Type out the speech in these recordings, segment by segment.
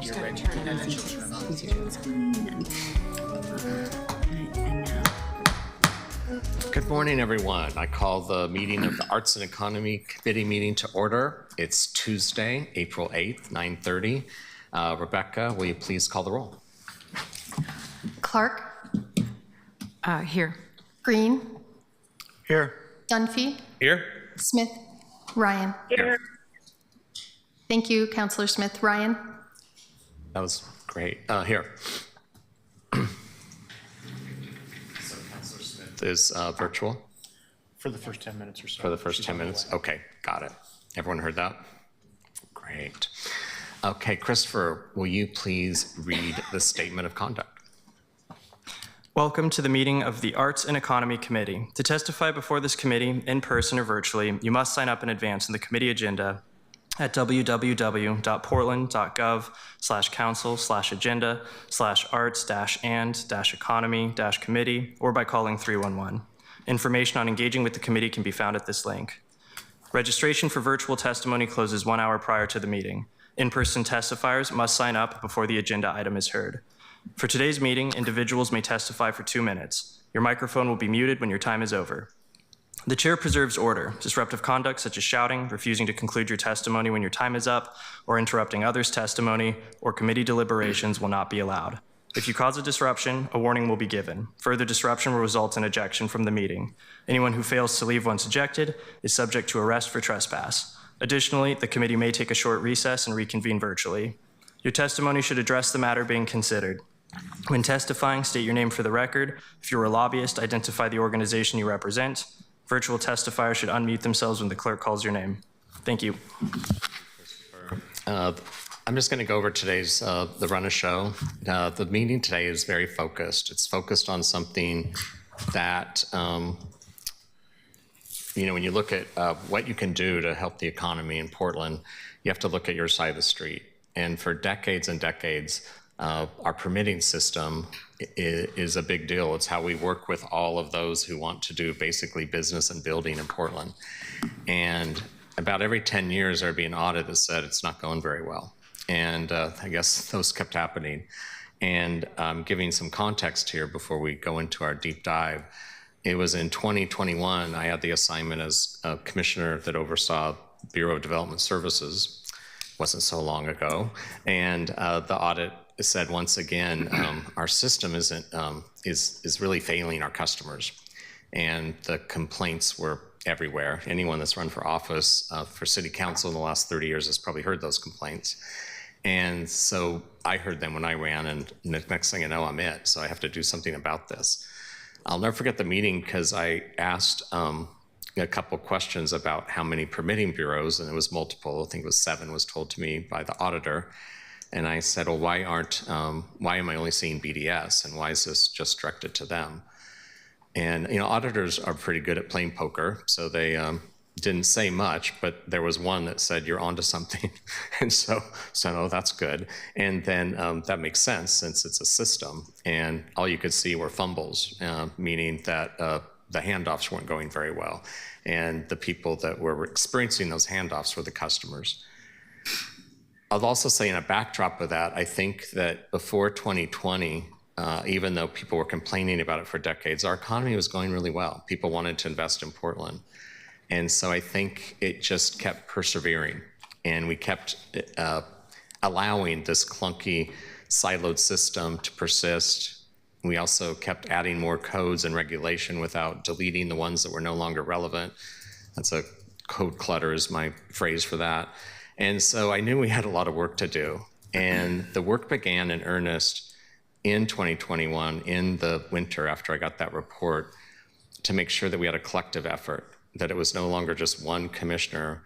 you're ready, and then she'll turn on. Good morning, everyone. I call the meeting of the Arts and Economy Committee meeting to order. It's Tuesday, April 8th, 9:30. Rebecca, will you please call the roll? Clark? Here. Green? Here. Dunphy? Here. Smith? Ryan? Here. Thank you, Councillor Smith. Ryan? That was great. Here. So Councillor Smith is virtual? For the first 10 minutes or so. For the first She's 10 on the minutes? way. Okay, got it. Everyone heard that? Great. Okay, Christopher, will you please read the statement of conduct? Welcome to the meeting of the Arts and Economy Committee. To testify before this committee, in person or virtually, you must sign up in advance in the committee agenda at www.portland.gov/council/agenda/arts-and-economy-committee or by calling 311. Information on engaging with the committee can be found at this link. Registration for virtual testimony closes 1 hour prior to the meeting. In-person testifiers must sign up before the agenda item is heard. For today's meeting, individuals may testify for 2 minutes. Your microphone will be muted when your time is over. The chair preserves order. Disruptive conduct such as shouting, refusing to conclude your testimony when your time is up, or interrupting others' testimony or committee deliberations will not be allowed. If you cause a disruption, a warning will be given. Further disruption will result in ejection from the meeting. Anyone who fails to leave once ejected is subject to arrest for trespass. Additionally, the committee may take a short recess and reconvene virtually. Your testimony should address the matter being considered. When testifying, state your name for the record. If you're a lobbyist, identify the organization you represent. Virtual testifiers should unmute themselves when the clerk calls your name. Thank you. I'm just going to go over today's, the run of show. The meeting today is very focused. It's focused on something that, you know, when you look at what you can do to help the economy in Portland, you have to look at your side of the street. And for decades and decades, our permitting system is a big deal. It's how we work with all of those who want to do basically business and building in Portland. And about every 10 years, there'd be an audit that said it's not going very well. And I guess those kept happening. And giving some context here before we go into our deep dive, it was in 2021, I had the assignment as a commissioner that oversaw Bureau of Development Services. Wasn't so long ago. And the audit said once again, our system is really failing our customers. And the complaints were everywhere. Anyone that's run for office for city council in the last 30 years has probably heard those complaints. And so I heard them when I ran, and the next thing I know, I'm it. So I have to do something about this. I'll never forget the meeting because I asked a couple questions about how many permitting bureaus, and it was multiple. I think it was 7 was told to me by the auditor. And I said, well, why am I only seeing BDS, and why is this just directed to them? And, you know, auditors are pretty good at playing poker, so they didn't say much, but there was one that said, you're onto something. And so no, that's good. And then that makes sense since it's a system, and all you could see were fumbles, meaning that the handoffs weren't going very well. And the people that were experiencing those handoffs were the customers. I'll also say in a backdrop of that, I think that before 2020, even though people were complaining about it for decades, our economy was going really well. People wanted to invest in Portland. And so I think it just kept persevering. And we kept allowing this clunky siloed system to persist. We also kept adding more codes and regulation without deleting the ones that were no longer relevant. That's a code clutter is my phrase for that. And so I knew we had a lot of work to do. And the work began in earnest in 2021, in the winter after I got that report, to make sure that we had a collective effort, that it was no longer just one commissioner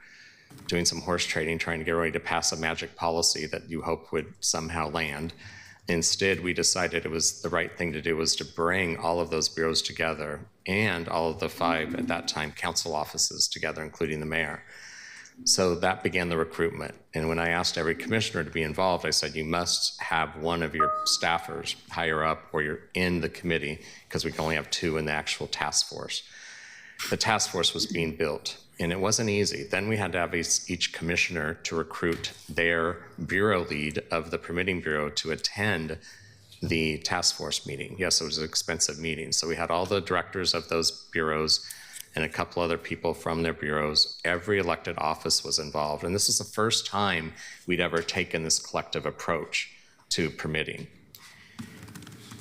doing some horse trading, trying to get ready to pass a magic policy that you hope would somehow land. Instead, we decided it was the right thing to do was to bring all of those bureaus together and all of the 5, at that time, council offices together, including the mayor. So that began the recruitment. And when I asked every commissioner to be involved, I said, you must have one of your staffers higher up or you're in the committee, because we can only have 2 in the actual task force. The task force was being built. And it wasn't easy. Then we had to have each commissioner to recruit their bureau lead of the permitting bureau to attend the task force meeting. Yes, it was an expensive meeting. So we had all the directors of those bureaus and a couple other people from their bureaus. Every elected office was involved. And this was the first time we'd ever taken this collective approach to permitting.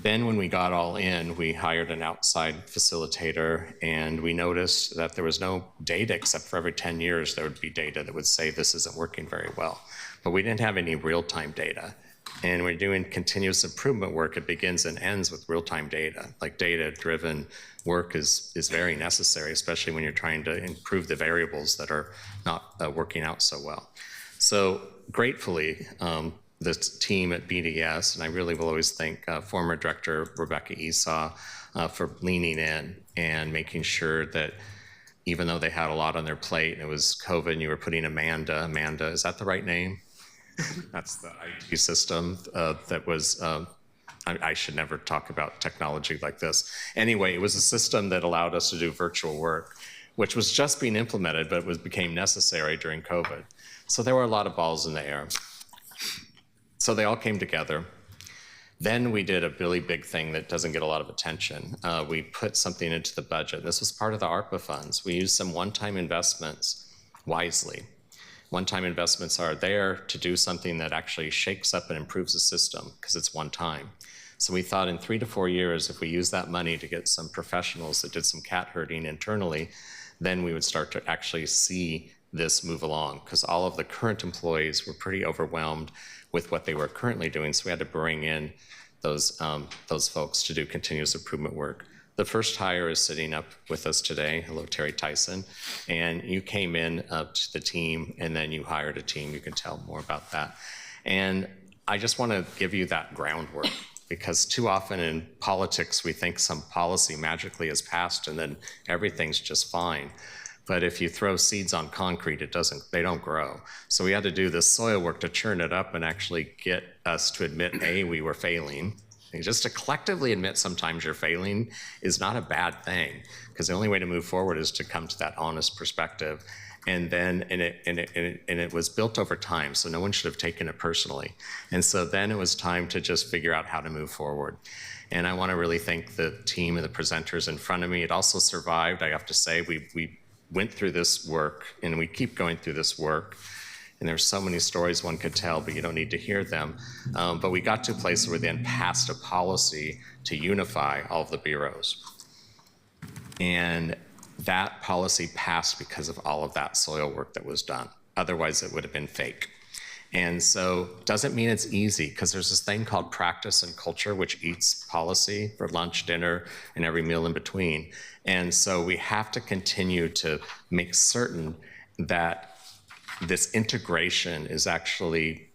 Then when we got all in, we hired an outside facilitator, and we noticed that there was no data except for every 10 years there would be data that would say this isn't working very well. But we didn't have any real-time data. And we're doing continuous improvement work. It begins and ends with real-time data. Like data-driven work is very necessary, especially when you're trying to improve the variables that are not working out so well. So gratefully, the team at BDS, and I really will always thank former Director Rebecca Esau for leaning in and making sure that even though they had a lot on their plate and it was COVID and you were putting Amanda, is that the right name? That's the IT system that was, I should never talk about technology like this. Anyway, it was a system that allowed us to do virtual work, which was just being implemented, but it became necessary during COVID. So there were a lot of balls in the air. So they all came together. Then we did a really big thing that doesn't get a lot of attention. We put something into the budget. This was part of the ARPA funds. We used some one-time investments wisely. One-time investments are there to do something that actually shakes up and improves the system because it's one time. So we thought in 3 to 4 years, if we use that money to get some professionals that did some cat herding internally, then we would start to actually see this move along, because all of the current employees were pretty overwhelmed with what they were currently doing. So we had to bring in those folks to do continuous improvement work. The first hire is sitting up with us today. Hello, Terry Tyson. And you came in to the team, and then you hired a team. You can tell more about that. And I just want to give you that groundwork, because too often in politics, we think some policy magically is passed and then everything's just fine. But if you throw seeds on concrete, they don't grow. So we had to do this soil work to churn it up and actually get us to admit, A, we were failing. And just to collectively admit sometimes you're failing is not a bad thing, because the only way to move forward is to come to that honest perspective. And then, and it was built over time, so no one should have taken it personally. And so then it was time to just figure out how to move forward. And I want to really thank the team and the presenters in front of me. It also survived, I have to say. We went through this work, and we keep going through this work. And there's so many stories one could tell, but you don't need to hear them. But we got to a place where we then passed a policy to unify all of the bureaus. And that policy passed because of all of that soil work that was done. Otherwise, it would have been fake. And so doesn't mean it's easy, because there's this thing called practice and culture, which eats policy for lunch, dinner, and every meal in between. And so we have to continue to make certain that this integration is actually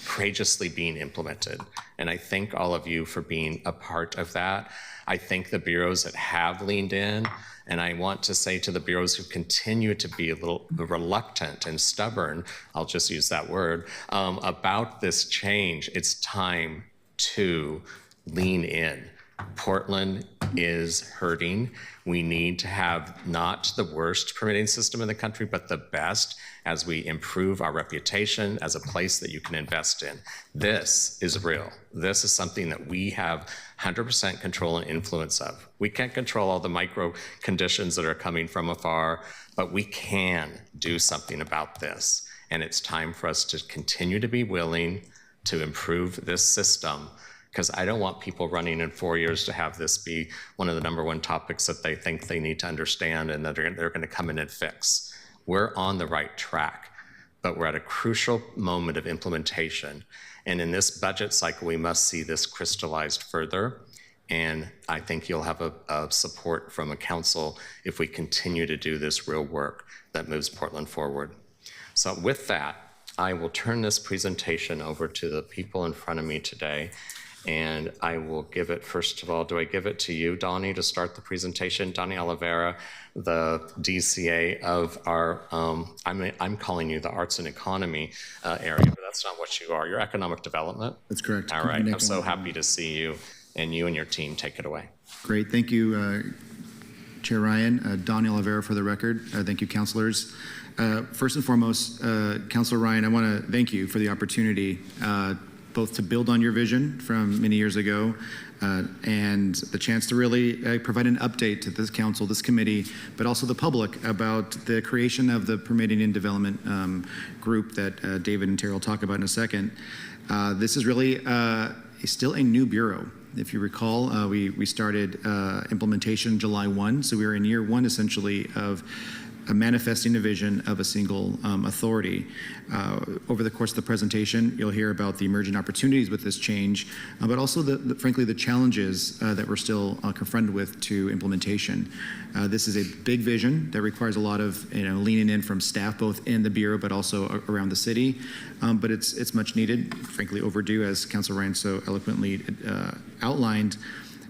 courageously being implemented. And I thank all of you for being a part of that. I thank the bureaus that have leaned in. And I want to say to the bureaus who continue to be a little reluctant and stubborn, I'll just use that word, about this change, it's time to lean in. Portland is hurting. We need to have not the worst permitting system in the country, but the best, as we improve our reputation as a place that you can invest in. This is real. This is something that we have 100% control and influence of. We can't control all the micro conditions that are coming from afar, but we can do something about this. And it's time for us to continue to be willing to improve this system, because I don't want people running in 4 years to have this be one of the #1 topics that they think they need to understand and that they're going to come in and fix. We're on the right track, but we're at a crucial moment of implementation. And in this budget cycle, we must see this crystallized further. And I think you'll have a support from a council if we continue to do this real work that moves Portland forward. So with that, I will turn this presentation over to the people in front of me today. And I will give it, first of all, do I give it to you, Donnie, to start the presentation? Donnie Oliveira, the DCA of our, I'm calling you the arts and economy area, but that's not what you are. You're economic development. That's correct. All right, I'm so happy to see you, and you and your team take it away. Great, thank you, Chair Ryan. Donnie Oliveira for the record. Thank you, councilors. First and foremost, Councilor Ryan, I want to thank you for the opportunity both to build on your vision from many years ago and the chance to really provide an update to this council, this committee, but also the public about the creation of the permitting and development group that David and Terry will talk about in a second. This is really still a new bureau. If you recall, we started implementation July 1, so we were in year 1 essentially of manifesting a vision of a single authority. Over the course of the presentation, you'll hear about the emerging opportunities with this change, but also, frankly, the challenges that we're still confronted with to implementation. This is a big vision that requires a lot of leaning in from staff, both in the Bureau, but also around the city. But it's much needed, frankly overdue, as Councilor Ryan so eloquently outlined.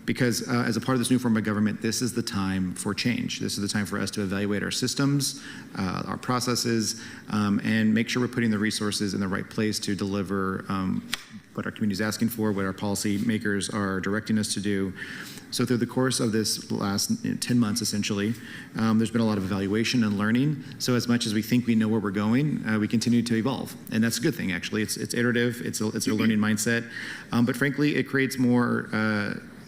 Because as a part of this new form of government, this is the time for change. This is the time for us to evaluate our systems, our processes, and make sure we're putting the resources in the right place to deliver what our community is asking for, what our policy makers are directing us to do. So through the course of this last 10 months, essentially, there's been a lot of evaluation and learning. So as much as we think we know where we're going, we continue to evolve. And that's a good thing, actually. It's iterative. It's a learning mindset. But frankly, it creates more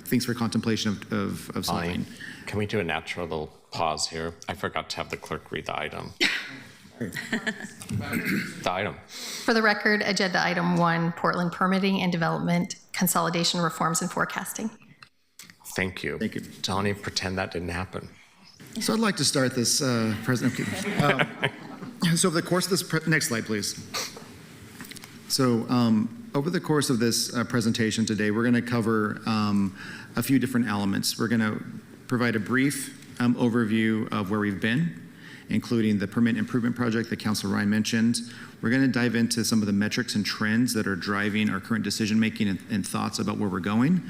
things for contemplation of solving. Can we do a natural little pause here? I forgot to have the clerk read the item. The item. For the record, Agenda Item 1, Portland Permitting and Development, Consolidation, Reforms, and Forecasting. Thank you. Thank you. Donnie, pretend that didn't happen. So I'd like to start this presentation. So over the course of this, next slide, please. So over the course of this presentation today, we're going to cover a few different elements. We're going to provide a brief overview of where we've been, including the permit improvement project that Councilor Ryan mentioned. We're going to dive into some of the metrics and trends that are driving our current decision-making and thoughts about where we're going,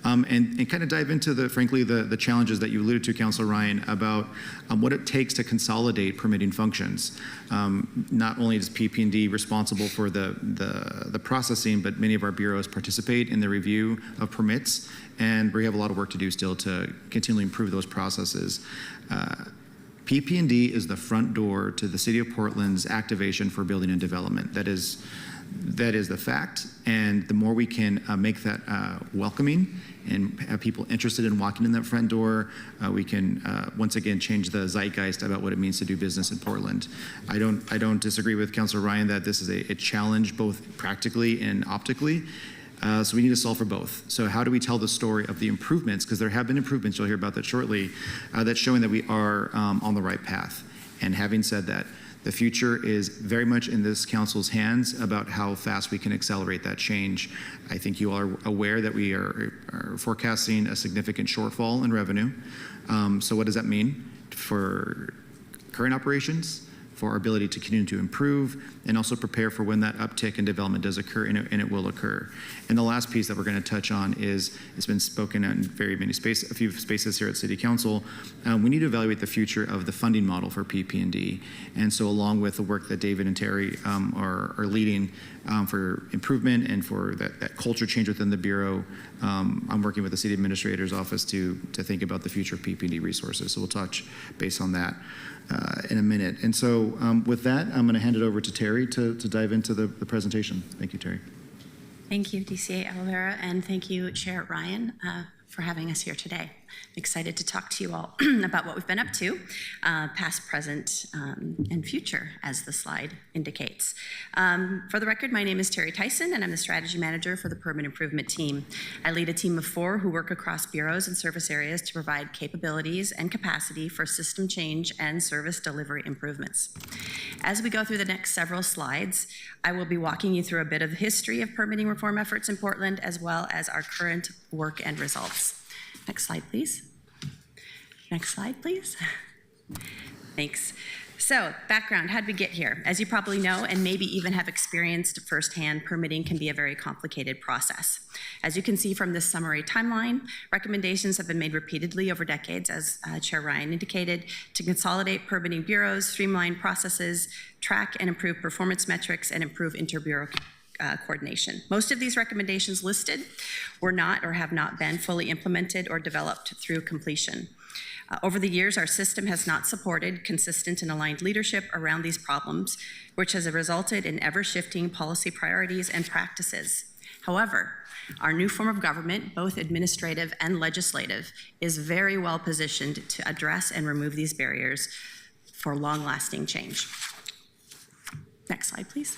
and kind of dive into, frankly, the challenges that you alluded to, Councilor Ryan, about what it takes to consolidate permitting functions. Not only is PP&D responsible for the processing, but many of our bureaus participate in the review of permits, and we have a lot of work to do still to continually improve those processes. PP&D is the front door to the City of Portland's activation for building and development. That is the fact, and the more we can make that welcoming and have people interested in walking in that front door, we can once again change the zeitgeist about what it means to do business in Portland. I don't disagree with Councilor Ryan that this is a challenge both practically and optically. So we need to solve for both. So how do we tell the story of the improvements? Because there have been improvements, you'll hear about that shortly, that's showing that we are on the right path. And having said that, the future is very much in this council's hands about how fast we can accelerate that change. I think you are aware that we are forecasting a significant shortfall in revenue. So what does that mean for current operations, for our ability to continue to improve, and also prepare for when that uptick in development does occur, and it will occur. And the last piece that we're going to touch on is, it's been spoken in very many a few spaces here at City Council, we need to evaluate the future of the funding model for PP&D. And so along with the work that David and Terry are leading for improvement and for that culture change within the Bureau, I'm working with the City Administrator's Office to think about the future of PP&D resources. So we'll touch base on that in a minute. And so with that, I'm going to hand it over to Terry to dive into the presentation. Thank you, Terry. Thank you, DCA Oliveira, and thank you, Chair Ryan, for having us here today. I'm excited to talk to you all about what we've been up to, past, present, and future, as the slide indicates. For the record, my name is Terry Tyson, and I'm the Strategy Manager for the Permit Improvement Team. I lead a team of 4 who work across bureaus and service areas to provide capabilities and capacity for system change and service delivery improvements. As we go through the next several slides, I will be walking you through a bit of the history of permitting reform efforts in Portland, as well as our current work and results. Next slide, please. Next slide, please. Thanks. So, background, how'd we get here? As you probably know, and maybe even have experienced firsthand, permitting can be a very complicated process. As you can see from this summary timeline, recommendations have been made repeatedly over decades, as Chair Ryan indicated, to consolidate permitting bureaus, streamline processes, track and improve performance metrics, and improve inter-bureau coordination. Most of these recommendations listed were not or have not been fully implemented or developed through completion. Over the years, our system has not supported consistent and aligned leadership around these problems, which has resulted in ever-shifting policy priorities and practices. However, our new form of government, both administrative and legislative, is very well positioned to address and remove these barriers for long-lasting change. Next slide, please.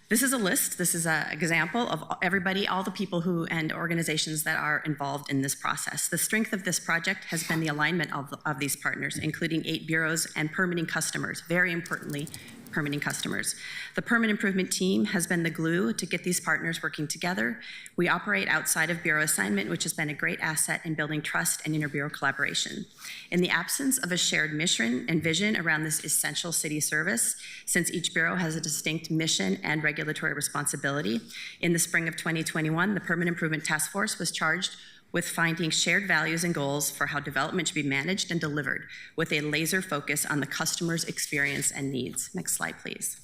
This is a list. This is an example of everybody, all the people who and organizations that are involved in this process. The strength of this project has been the alignment of these partners, including 8 bureaus and permitting customers, very importantly, permitting customers. The permit improvement team has been the glue to get these partners working together. We operate outside of bureau assignment, which has been a great asset in building trust and inter-bureau collaboration. In the absence of a shared mission and vision around this essential city service, since each bureau has a distinct mission and regulatory responsibility, in the spring of 2021, the Permit Improvement Task Force was charged with finding shared values and goals for how development should be managed and delivered, with a laser focus on the customer's experience and needs. Next slide, please.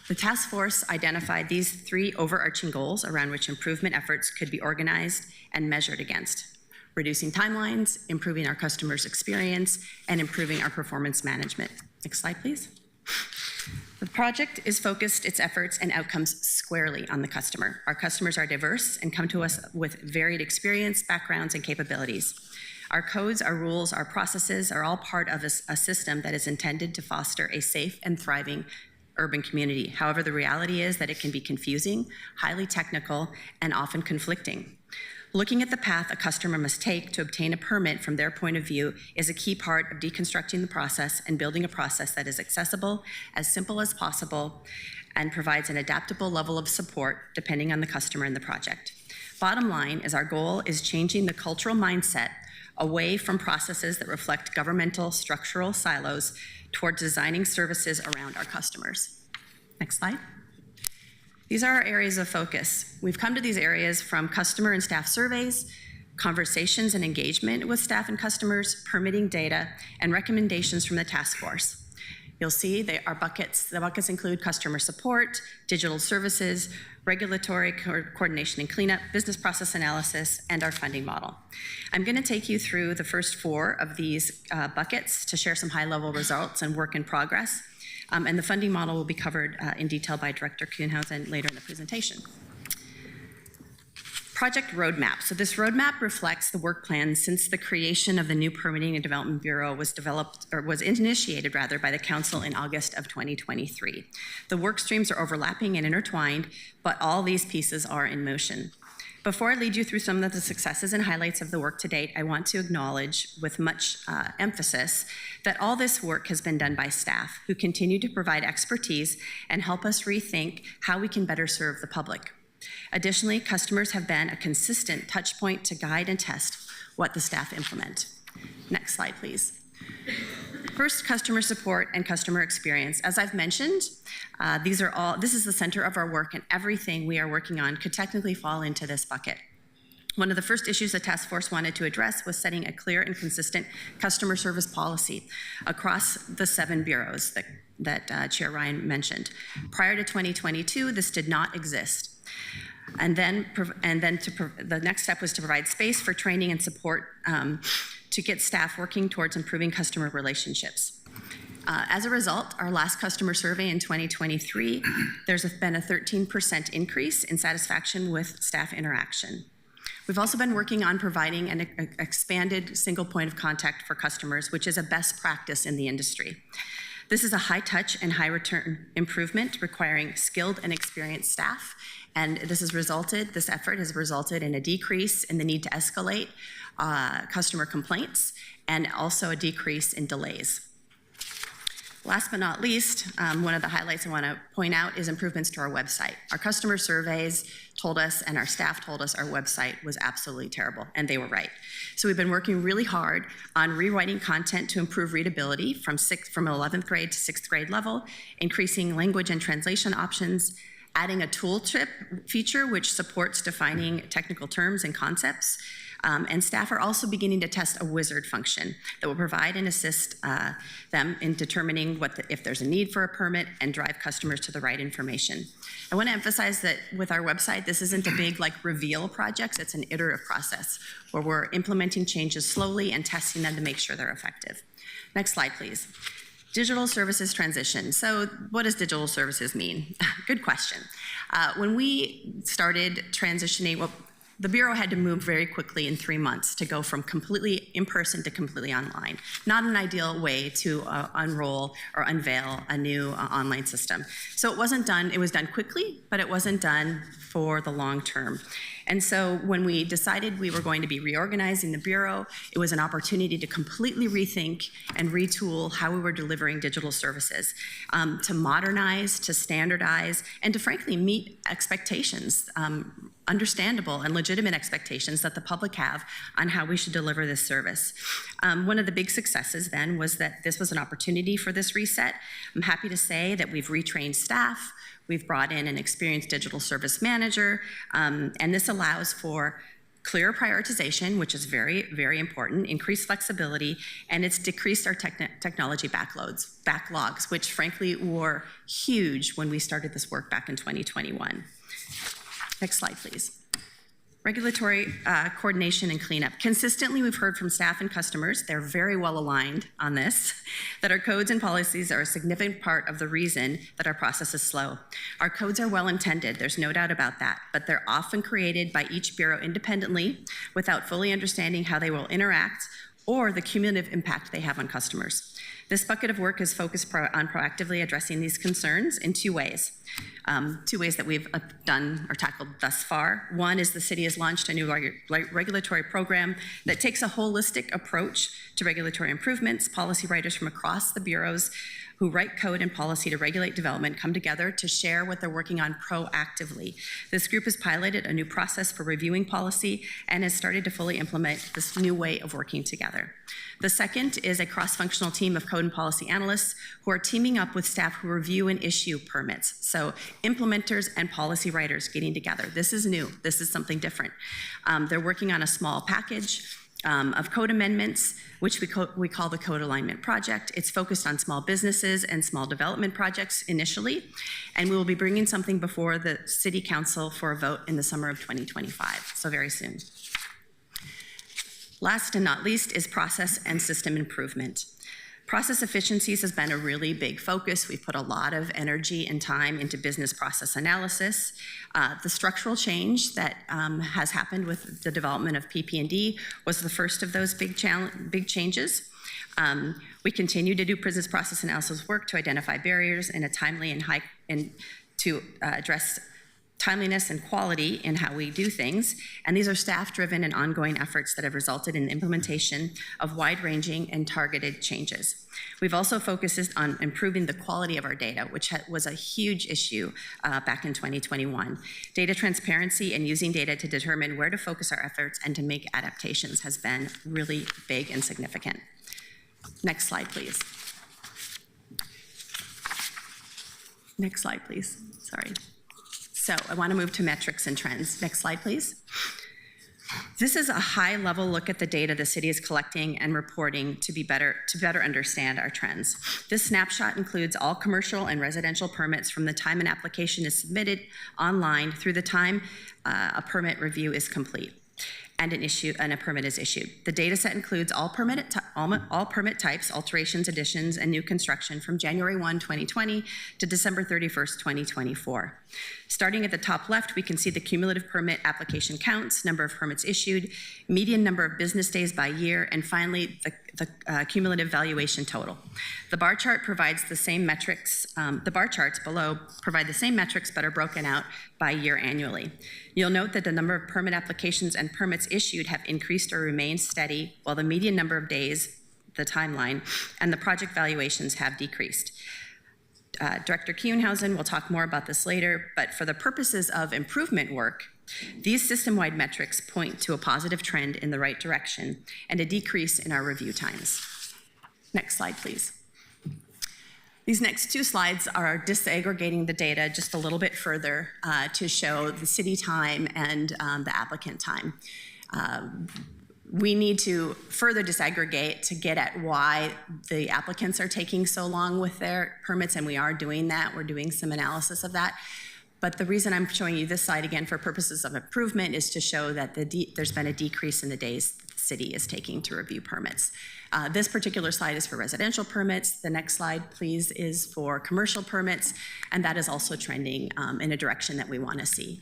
The task force identified these 3 overarching goals around which improvement efforts could be organized and measured against: reducing timelines, improving our customers' experience, and improving our performance management. Next slide, please. The project is focused its efforts and outcomes squarely on the customer. Our customers are diverse and come to us with varied experience, backgrounds, and capabilities. Our codes, our rules, our processes are all part of a system that is intended to foster a safe and thriving urban community. However, the reality is that it can be confusing, highly technical, and often conflicting. Looking at the path a customer must take to obtain a permit from their point of view is a key part of deconstructing the process and building a process that is accessible, as simple as possible, and provides an adaptable level of support depending on the customer and the project. Bottom line is our goal is changing the cultural mindset away from processes that reflect governmental structural silos toward designing services around our customers. Next slide. These are our areas of focus. We've come to these areas from customer and staff surveys, conversations and engagement with staff and customers, permitting data, and recommendations from the task force. You'll see our buckets. The buckets include customer support, digital services, regulatory coordination and cleanup, business process analysis, and our funding model. I'm going to take you through the first 4 of these buckets to share some high-level results and work in progress. And the funding model will be covered in detail by Director Kuhnhausen later in the presentation. Project roadmap. So this roadmap reflects the work plan since the creation of the new Permitting and Development Bureau was initiated by the Council in August of 2023. The work streams are overlapping and intertwined, but all these pieces are in motion. Before I lead you through some of the successes and highlights of the work to date, I want to acknowledge with much emphasis that all this work has been done by staff who continue to provide expertise and help us rethink how we can better serve the public. Additionally, customers have been a consistent touch point to guide and test what the staff implement. Next slide, please. First, customer support and customer experience. As I've mentioned, this is the center of our work, and everything we are working on could technically fall into this bucket. One of the first issues the task force wanted to address was setting a clear and consistent customer service policy across the 7 bureaus that Chair Ryan mentioned. Prior to 2022, this did not exist. The next step was to provide space for training and support to get staff working towards improving customer relationships. As a result, our last customer survey in 2023, there's been a 13% increase in satisfaction with staff interaction. We've also been working on providing an expanded single point of contact for customers, which is a best practice in the industry. This is a high touch and high return improvement requiring skilled and experienced staff. And this effort has resulted in a decrease in the need to escalate customer complaints and also a decrease in delays. Last but not least, one of the highlights I want to point out is improvements to our website. Our customer surveys told us and our staff told us our website was absolutely terrible, and they were right. So we've been working really hard on rewriting content to improve readability from 11th grade to 6th grade level, increasing language and translation options, adding a tooltip feature which supports defining technical terms and concepts, And staff are also beginning to test a wizard function that will provide and assist them in determining if there's a need for a permit and drive customers to the right information. I want to emphasize that with our website, this isn't a big reveal project. It's an iterative process where we're implementing changes slowly and testing them to make sure they're effective. Next slide, please. Digital services transition. So what does digital services mean? Good question. When we started transitioning, well, the Bureau had to move very quickly in 3 months to go from completely in-person to completely online. Not an ideal way to unroll or unveil a new online system. So it wasn't done, it was done quickly, but it wasn't done for the long term. And so when we decided we were going to be reorganizing the Bureau, it was an opportunity to completely rethink and retool how we were delivering digital services, to modernize, to standardize, and to frankly meet expectations, understandable and legitimate expectations that the public have on how we should deliver this service. One of the big successes then was that this was an opportunity for this reset. I'm happy to say that we've retrained staff, we've brought in an experienced digital service manager, and this allows for clear prioritization, which is very, very important, increased flexibility, and it's decreased our technology backlogs, which frankly were huge when we started this work back in 2021. Next slide, please. Regulatory coordination and cleanup. Consistently, we've heard from staff and customers, they're very well aligned on this, that our codes and policies are a significant part of the reason that our process is slow. Our codes are well intended, there's no doubt about that, but they're often created by each Bureau independently without fully understanding how they will interact or the cumulative impact they have on customers. This bucket of work is focused on proactively addressing these concerns in two ways. Two ways that we've done or tackled thus far. One is the city has launched a new regulatory program that takes a holistic approach to regulatory improvements. Policy writers from across the bureaus who write code and policy to regulate development come together to share what they're working on proactively. This group has piloted a new process for reviewing policy and has started to fully implement this new way of working together. The second is a cross-functional team of code and policy analysts who are teaming up with staff who review and issue permits. So implementers and policy writers getting together. This is new. This is something different. They're working on a small package of code amendments, which we call the Code Alignment Project. It's focused on small businesses and small development projects initially, and we will be bringing something before the City Council for a vote in the summer of 2025, so very soon. Last and not least is process and system improvement. Process efficiencies has been a really big focus. We've put a lot of energy and time into business process analysis. The structural change that has happened with the development of PP&D was the first of those big changes. We continue to do business process analysis work to identify barriers in a timely and to address timeliness and quality in how we do things, and these are staff-driven and ongoing efforts that have resulted in implementation of wide-ranging and targeted changes. We've also focused on improving the quality of our data, which was a huge issue back in 2021. Data transparency and using data to determine where to focus our efforts and to make adaptations has been really big and significant. Next slide, please. Next slide, please. Sorry. So I want to move to metrics and trends. Next slide, please. This is a high-level look at the data the city is collecting and reporting to better understand our trends. This snapshot includes all commercial and residential permits from the time an application is submitted online through the time a permit review is complete and a permit is issued. The data set includes all permit types, alterations, additions, and new construction from January 1, 2020 to December 31st, 2024. Starting at the top left, we can see the cumulative permit application counts, number of permits issued, median number of business days by year, and finally, the cumulative valuation total. The bar chart provides the same metrics, the bar charts below provide the same metrics but are broken out by year annually. You'll note that the number of permit applications and permits issued have increased or remained steady, while the median number of days, the timeline, and the project valuations have decreased. Director Kuehnhausen will talk more about this later, but for the purposes of improvement work, these system-wide metrics point to a positive trend in the right direction and a decrease in our review times. Next slide, please. These next two slides are disaggregating the data just a little bit further to show the city time and the applicant time. We need to further disaggregate to get at why the applicants are taking so long with their permits, and we are doing that. We're doing some analysis of that. But the reason I'm showing you this slide again for purposes of improvement is to show that there's been a decrease in the days the city is taking to review permits. This particular slide is for residential permits. The next slide, please, is for commercial permits, and that is also trending in a direction that we want to see.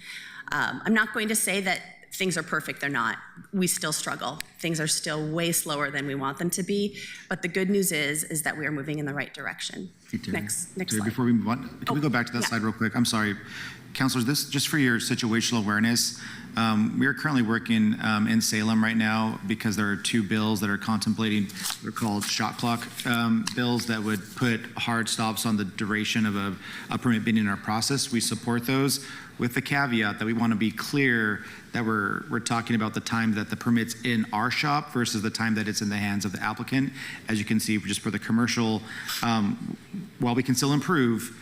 I'm not going to say that things are perfect, they're not. We still struggle. Things are still way slower than we want them to be, but the good news is that we are moving in the right direction. Hey, Terry. Next Terry, slide. before we move on, can we go back to that slide real quick? I'm sorry. Councilors, this, just for your situational awareness, we are currently working in Salem right now because there are 2 bills that are contemplating, they're called shot clock bills that would put hard stops on the duration of a permit being in our process. We support those with the caveat that we want to be clear that we're talking about the time that the permit's in our shop versus the time that it's in the hands of the applicant. As you can see, just for the commercial, while we can still improve,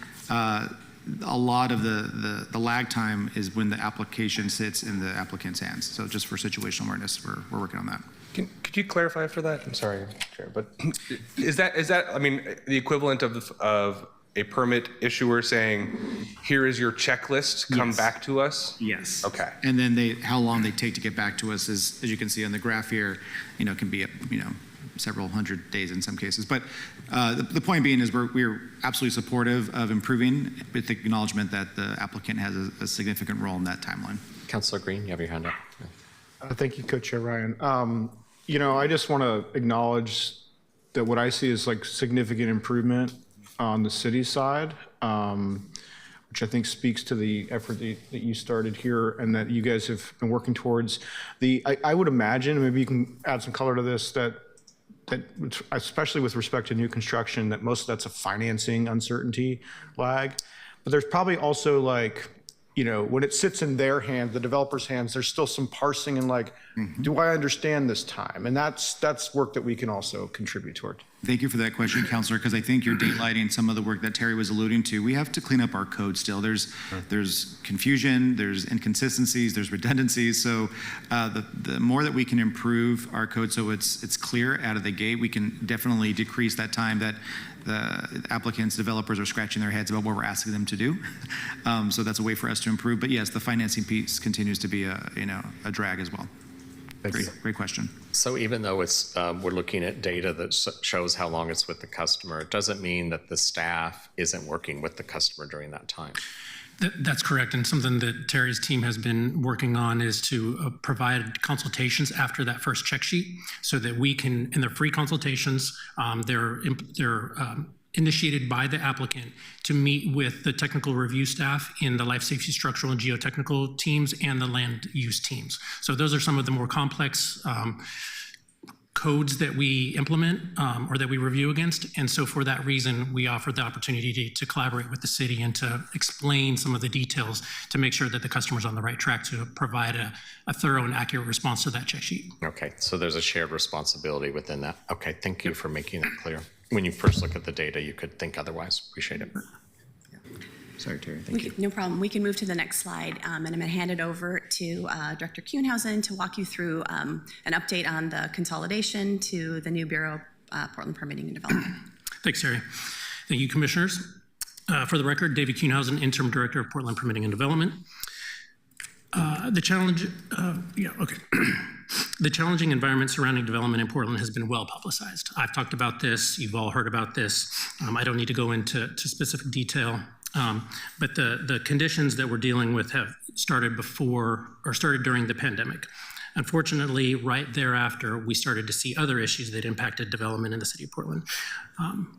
a lot of the lag time is when the application sits in the applicant's hands. So just for situational awareness, we're working on that. Could you clarify for that? I'm sorry, Chair, but is that I mean the equivalent of a permit issuer saying, here is your checklist, come Yes. back to us? Yes. Okay. And then how long they take to get back to us is, as you can see on the graph here, can be, several hundred days in some cases. But the point being is we're absolutely supportive of improving with the acknowledgement that the applicant has a significant role in that timeline. Councilor Green, you have your hand up. Thank you, Co-Chair Ryan. I just want to acknowledge that what I see is like significant improvement on the city side, which I think speaks to the effort that you started here and that you guys have been working towards. I would imagine, maybe you can add some color to this, that especially with respect to new construction, that most of that's a financing uncertainty lag. But there's probably also when it sits in their hands, the developer's hands, there's still some parsing and do I understand this time? And that's work that we can also contribute toward. Thank you for that question, Councilor, because I think you're daylighting some of the work that Terry was alluding to. We have to clean up our code still. There's confusion, there's inconsistencies, there's redundancies. So the more that we can improve our code so it's clear out of the gate, we can definitely decrease that time that the applicants, developers are scratching their heads about what we're asking them to do. So that's a way for us to improve. But yes, the financing piece continues to be a drag as well. Great question. So even though it's we're looking at data that shows how long it's with the customer, it doesn't mean that the staff isn't working with the customer during that time. That's correct, and something that Terry's team has been working on is to provide consultations after that first check sheet, so that we can, in their free consultations, they're initiated by the applicant to meet with the technical review staff in the life safety, structural, and geotechnical teams and the land use teams. So those are some of the more complex codes that we implement or that we review against. And so for that reason, we offer the opportunity to collaborate with the city and to explain some of the details to make sure that the customer's on the right track to provide a thorough and accurate response to that check sheet. Okay, so there's a shared responsibility within that. Okay, thank you for making that clear. When you first look at the data, you could think otherwise. Appreciate it. Sorry, Terry. Thank you. No problem. We can move to the next slide, and I'm going to hand it over to Director Kuhnhausen to walk you through an update on the consolidation to the new Bureau, Portland Permitting and Development. Thanks, Terry. Thank you, Commissioners. For the record, David Kuhnhausen, Interim Director of Portland Permitting and Development. The challenging environment surrounding development in Portland has been well publicized. I've talked about this. You've all heard about this. I don't need to go into specific detail. But the conditions that we're dealing with have started during the pandemic. Unfortunately, right thereafter, we started to see other issues that impacted development in the city of Portland.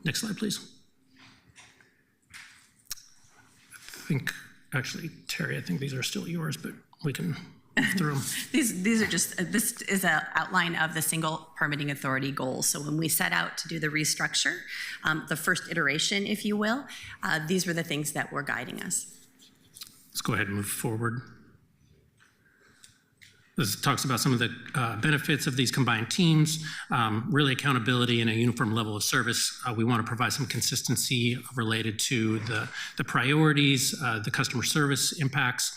Next slide, please. Actually, Terry, I think these are still yours, but we can move through them. These are just, this is an outline of the single permitting authority goals. So when we set out to do the restructure, the first iteration, if you will, these were the things that were guiding us. Let's go ahead and move forward. This talks about some of the benefits of these combined teams, really accountability and a uniform level of service. We want to provide some consistency related to the priorities, the customer service impacts.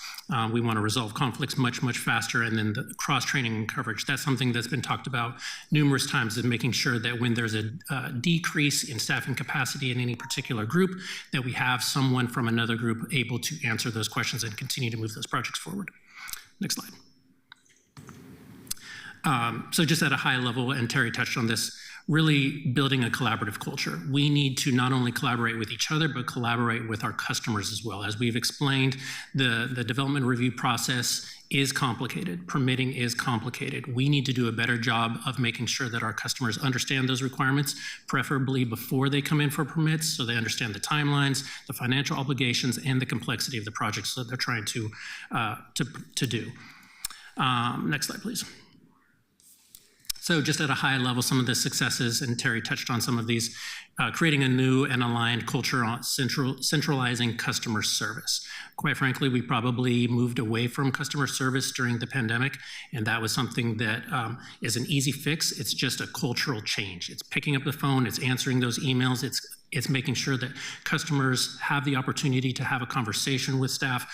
We want to resolve conflicts much, much faster, and then the cross-training and coverage. That's something that's been talked about numerous times, is making sure that when there's a decrease in staffing capacity in any particular group, that we have someone from another group able to answer those questions and continue to move those projects forward. Next slide. So just at a high level, and Terry touched on this, really building a collaborative culture. We need to not only collaborate with each other, but collaborate with our customers as well. As we've explained, the development review process is complicated. Permitting is complicated. We need to do a better job of making sure that our customers understand those requirements, preferably before they come in for permits, so they understand the timelines, the financial obligations, and the complexity of the projects that they're trying to do. Next slide, please. So just at a high level, some of the successes, and Terry touched on some of these, creating a new and aligned culture on centralizing customer service. Quite frankly, we probably moved away from customer service during the pandemic, and that was something that is an easy fix. It's just a cultural change. It's picking up the phone, it's answering those emails, it's making sure that customers have the opportunity to have a conversation with staff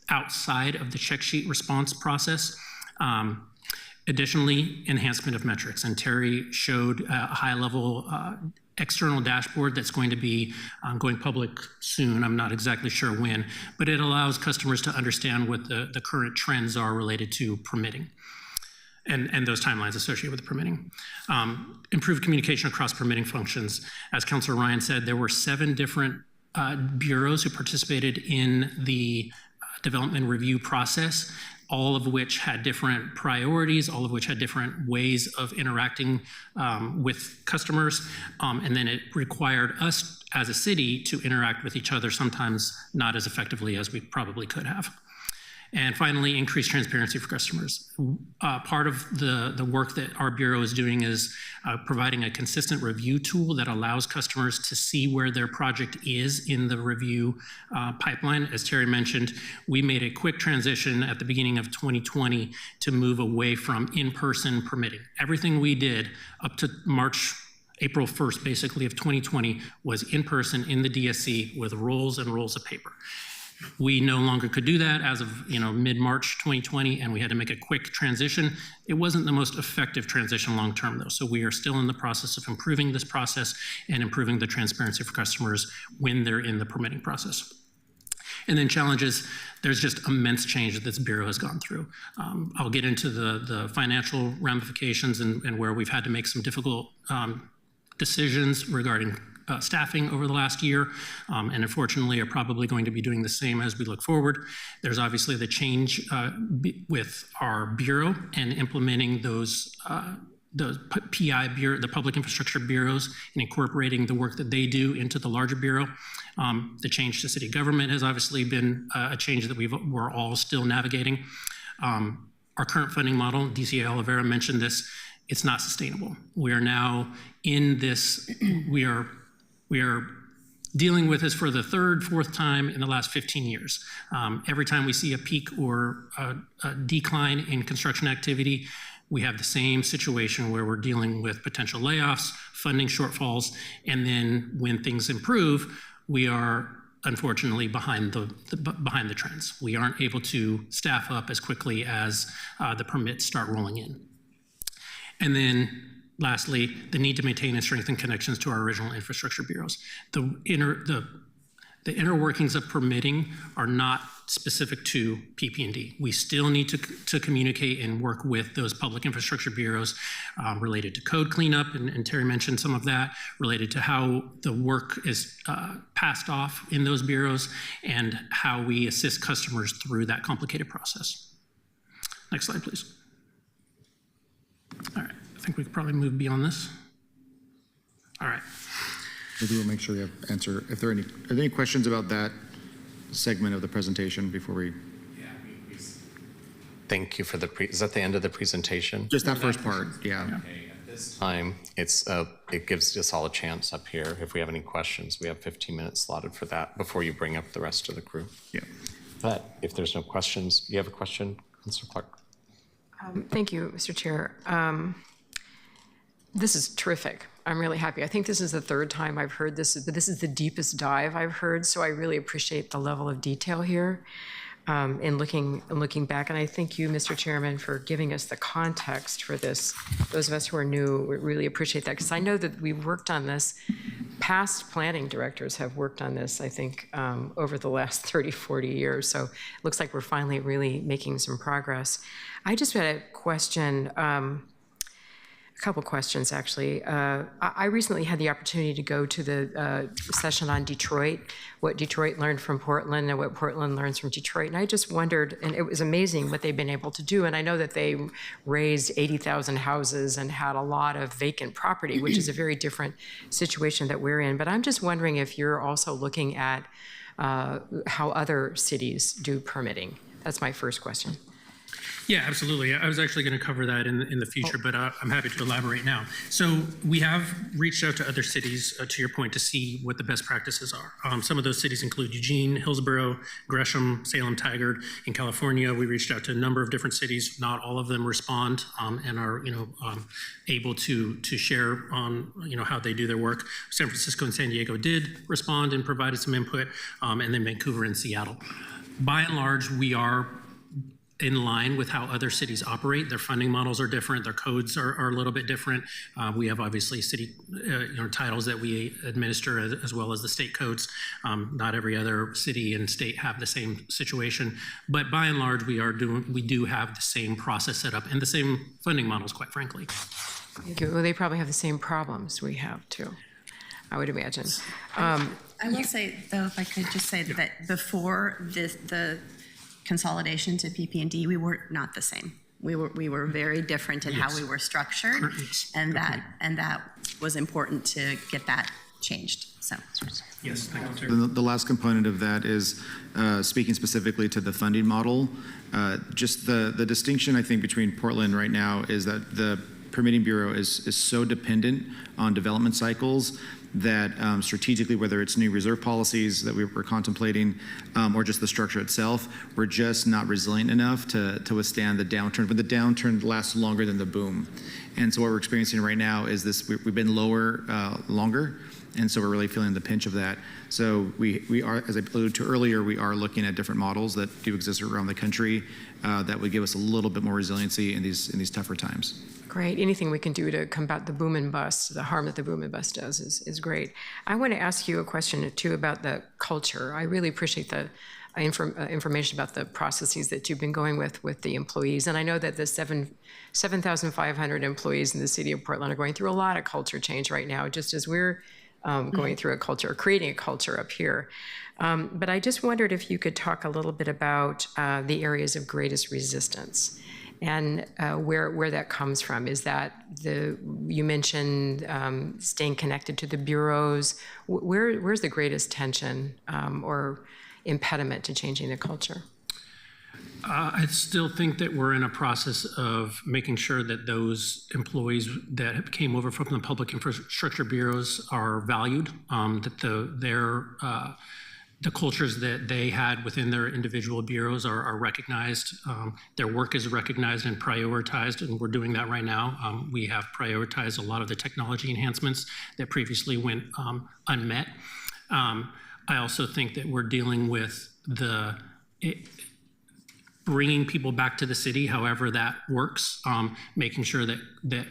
outside of the check sheet response process. Additionally, enhancement of metrics, and Terry showed a high-level external dashboard that's going to be going public soon. I'm not exactly sure when, but it allows customers to understand what the current trends are related to permitting and those timelines associated with the permitting. Improved communication across permitting functions. As Councilor Ryan said, there were 7 different bureaus who participated in the development review process, all of which had different priorities, all of which had different ways of interacting with customers. And then it required us as a city to interact with each other, sometimes not as effectively as we probably could have. And finally, increased transparency for customers. Part of the work that our Bureau is doing is providing a consistent review tool that allows customers to see where their project is in the review pipeline. As Terry mentioned, we made a quick transition at the beginning of 2020 to move away from in-person permitting. Everything we did up to April 1st, basically, of 2020 was in person in the DSC with rolls and rolls of paper. We no longer could do that as of mid-March 2020, and we had to make a quick transition. It wasn't the most effective transition long-term, though, so we are still in the process of improving this process and improving the transparency for customers when they're in the permitting process. And then challenges, there's just immense change that this Bureau has gone through. I'll get into the financial ramifications and where we've had to make some difficult decisions regarding staffing over the last year, and unfortunately are probably going to be doing the same as we look forward. There's obviously the change with our Bureau and implementing those PI Bureau, the Public Infrastructure Bureaus, and incorporating the work that they do into the larger Bureau. The change to city government has obviously been a change that we're all still navigating. Our current funding model, DCA Oliveira mentioned this, it's not sustainable. We are now in this, we are dealing with this for the 3rd, 4th time in the last 15 years. Every time we see a peak or a decline in construction activity, we have the same situation where we're dealing with potential layoffs, funding shortfalls, and then when things improve, we are unfortunately behind the trends. We aren't able to staff up as quickly as the permits start rolling in. And then lastly, the need to maintain and strengthen connections to our original infrastructure bureaus. The inner workings of permitting are not specific to PP&D. We still need to communicate and work with those public infrastructure bureaus related to code cleanup, and Terry mentioned some of that, related to how the work is passed off in those bureaus and how we assist customers through that complicated process. Next slide, please. All right, I think we could probably move beyond this. All right. Maybe we'll make sure we have answer. If there are any questions about that segment of the presentation before we? Thank you for is that the end of the presentation? Just that first part, yeah. Okay, at this time, it gives us all a chance up here. If we have any questions, we have 15 minutes slotted for that before you bring up the rest of the crew. Yeah. But if there's no questions, you have a question, Councilor Clark? Thank you, Mr. Chair. This is terrific. I'm really happy. I think this is the third time I've heard this, but this is the deepest dive I've heard, so I really appreciate the level of detail here in looking back. And I thank you, Mr. Chairman, for giving us the context for this. Those of us who are new, we really appreciate that, because I know that we've worked on this. Past planning directors have worked on this, I think, over the last 30, 40 years. So it looks like we're finally really making some progress. I just had a question, a couple questions, actually. I recently had the opportunity to go to the session on Detroit, what Detroit learned from Portland and what Portland learns from Detroit. And I just wondered, and it was amazing what they've been able to do. And I know that they raised 80,000 houses and had a lot of vacant property, which is a very different situation that we're in. But I'm just wondering if you're also looking at how other cities do permitting. That's my first question. Yeah, absolutely. I was actually going to cover that in the future, but I'm happy to elaborate now. So we have reached out to other cities, to your point, to see what the best practices are. Some of those cities include Eugene, Hillsborough, Gresham, Salem, Tigard. In California, we reached out to a number of different cities. Not all of them respond and are able to share on how they do their work. San Francisco and San Diego did respond and provided some input, and then Vancouver and Seattle. By and large, we are in line with how other cities operate. Their funding models are different. Their codes are a little bit different. We have obviously city titles that we administer as well as the state codes. Not every other city and state have the same situation, but by and large, we do have the same process set up and the same funding models, quite frankly. Thank you. Well, they probably have the same problems we have too, I would imagine. I will say, though, if I could just say that before the consolidation to PP&D, we were not the same. We were very different in how we were structured, and that was important to get that changed. So yes, thank you. The last component of that is speaking specifically to the funding model. Just the distinction I think between Portland right now is that the permitting bureau is so dependent on development cycles that strategically, whether it's new reserve policies that we're contemplating or just the structure itself, we're just not resilient enough to withstand the downturn. But the downturn lasts longer than the boom. And so what we're experiencing right now is this, we've been lower longer, and so we're really feeling the pinch of that. So we are, as I alluded to earlier, we are looking at different models that do exist around the country that would give us a little bit more resiliency in these tougher times. Great. Anything we can do to combat the boom and bust, the harm that the boom and bust does is great. I want to ask you a question too about the culture. I really appreciate the information about the processes that you've been going with the employees. And I know that the 7,500 employees in the city of Portland are going through a lot of culture change right now, just as we're going through creating a culture up here. But I just wondered if you could talk a little bit about the areas of greatest resistance and where that comes from. Is that you mentioned staying connected to the bureaus. Where's the greatest tension or impediment to changing the culture? I still think that we're in a process of making sure that those employees that came over from the public infrastructure bureaus are valued, that the cultures that they had within their individual bureaus are recognized. Their work is recognized and prioritized, and we're doing that right now. We have prioritized a lot of the technology enhancements that previously went unmet. I also think that we're dealing with bringing people back to the city, however that works, making sure that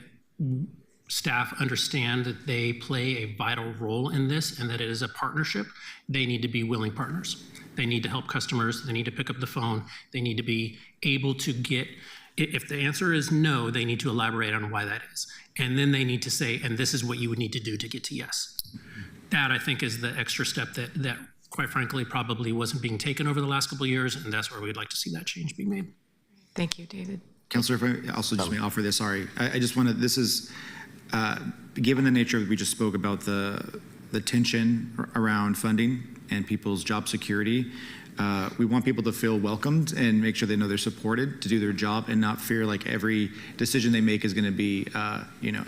staff understand that they play a vital role in this and that it is a partnership. They need to be willing partners. They need to help customers. They need to pick up the phone. They need to be able to get, if the answer is no, they need to elaborate on why that is. And then they need to say, and this is what you would need to do to get to yes. That, I think, is the extra step that quite frankly, probably wasn't being taken over the last couple of years, and that's where we'd like to see that change be made. Thank you, David. Councilor, if I also just may offer this, sorry. I just want to, this is, given the nature we just spoke about the tension around funding and people's job security, We want people to feel welcomed and make sure they know they're supported to do their job and not fear like every decision they make is going to be,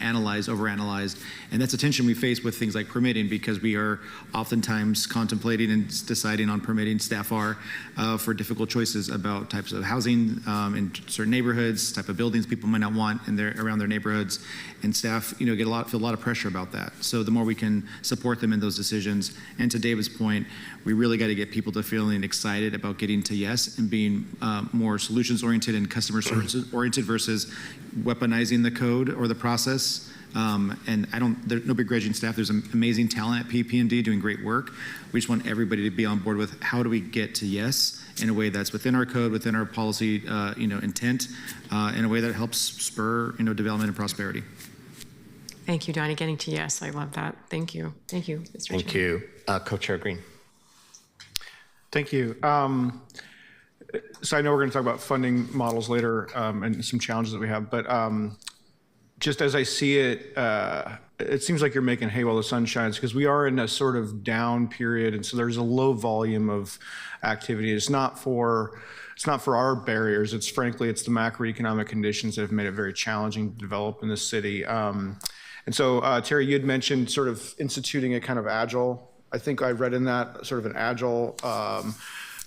analyzed, overanalyzed. And that's a tension we face with things like permitting, because we are oftentimes contemplating and deciding on permitting, staff are, for difficult choices about types of housing in certain neighborhoods, type of buildings people might not want around their neighborhoods. And staff, feel a lot of pressure about that. So the more we can support them in those decisions, and to David's point, we really got to get people to feeling excited about getting to yes and being more solutions oriented and customer services oriented versus weaponizing the code or the process. And there's no begrudging staff. There's amazing talent at PP&D doing great work. We just want everybody to be on board with how do we get to yes in a way that's within our code, within our policy, intent, in a way that helps spur, development and prosperity. Thank you, Donnie. Getting to yes, I love that. Thank you. Thank you, Mr. Chair. Thank you. Co-Chair Green. Thank you. So I know we're going to talk about funding models later and some challenges that we have, but just as I see it, it seems like you're making hay while the sun shines, because we are in a sort of down period, and so there's a low volume of activity. It's not for our barriers. It's frankly the macroeconomic conditions that have made it very challenging to develop in this city. And so, Terry, you had mentioned sort of instituting a kind of agile. I think I read in that sort of an agile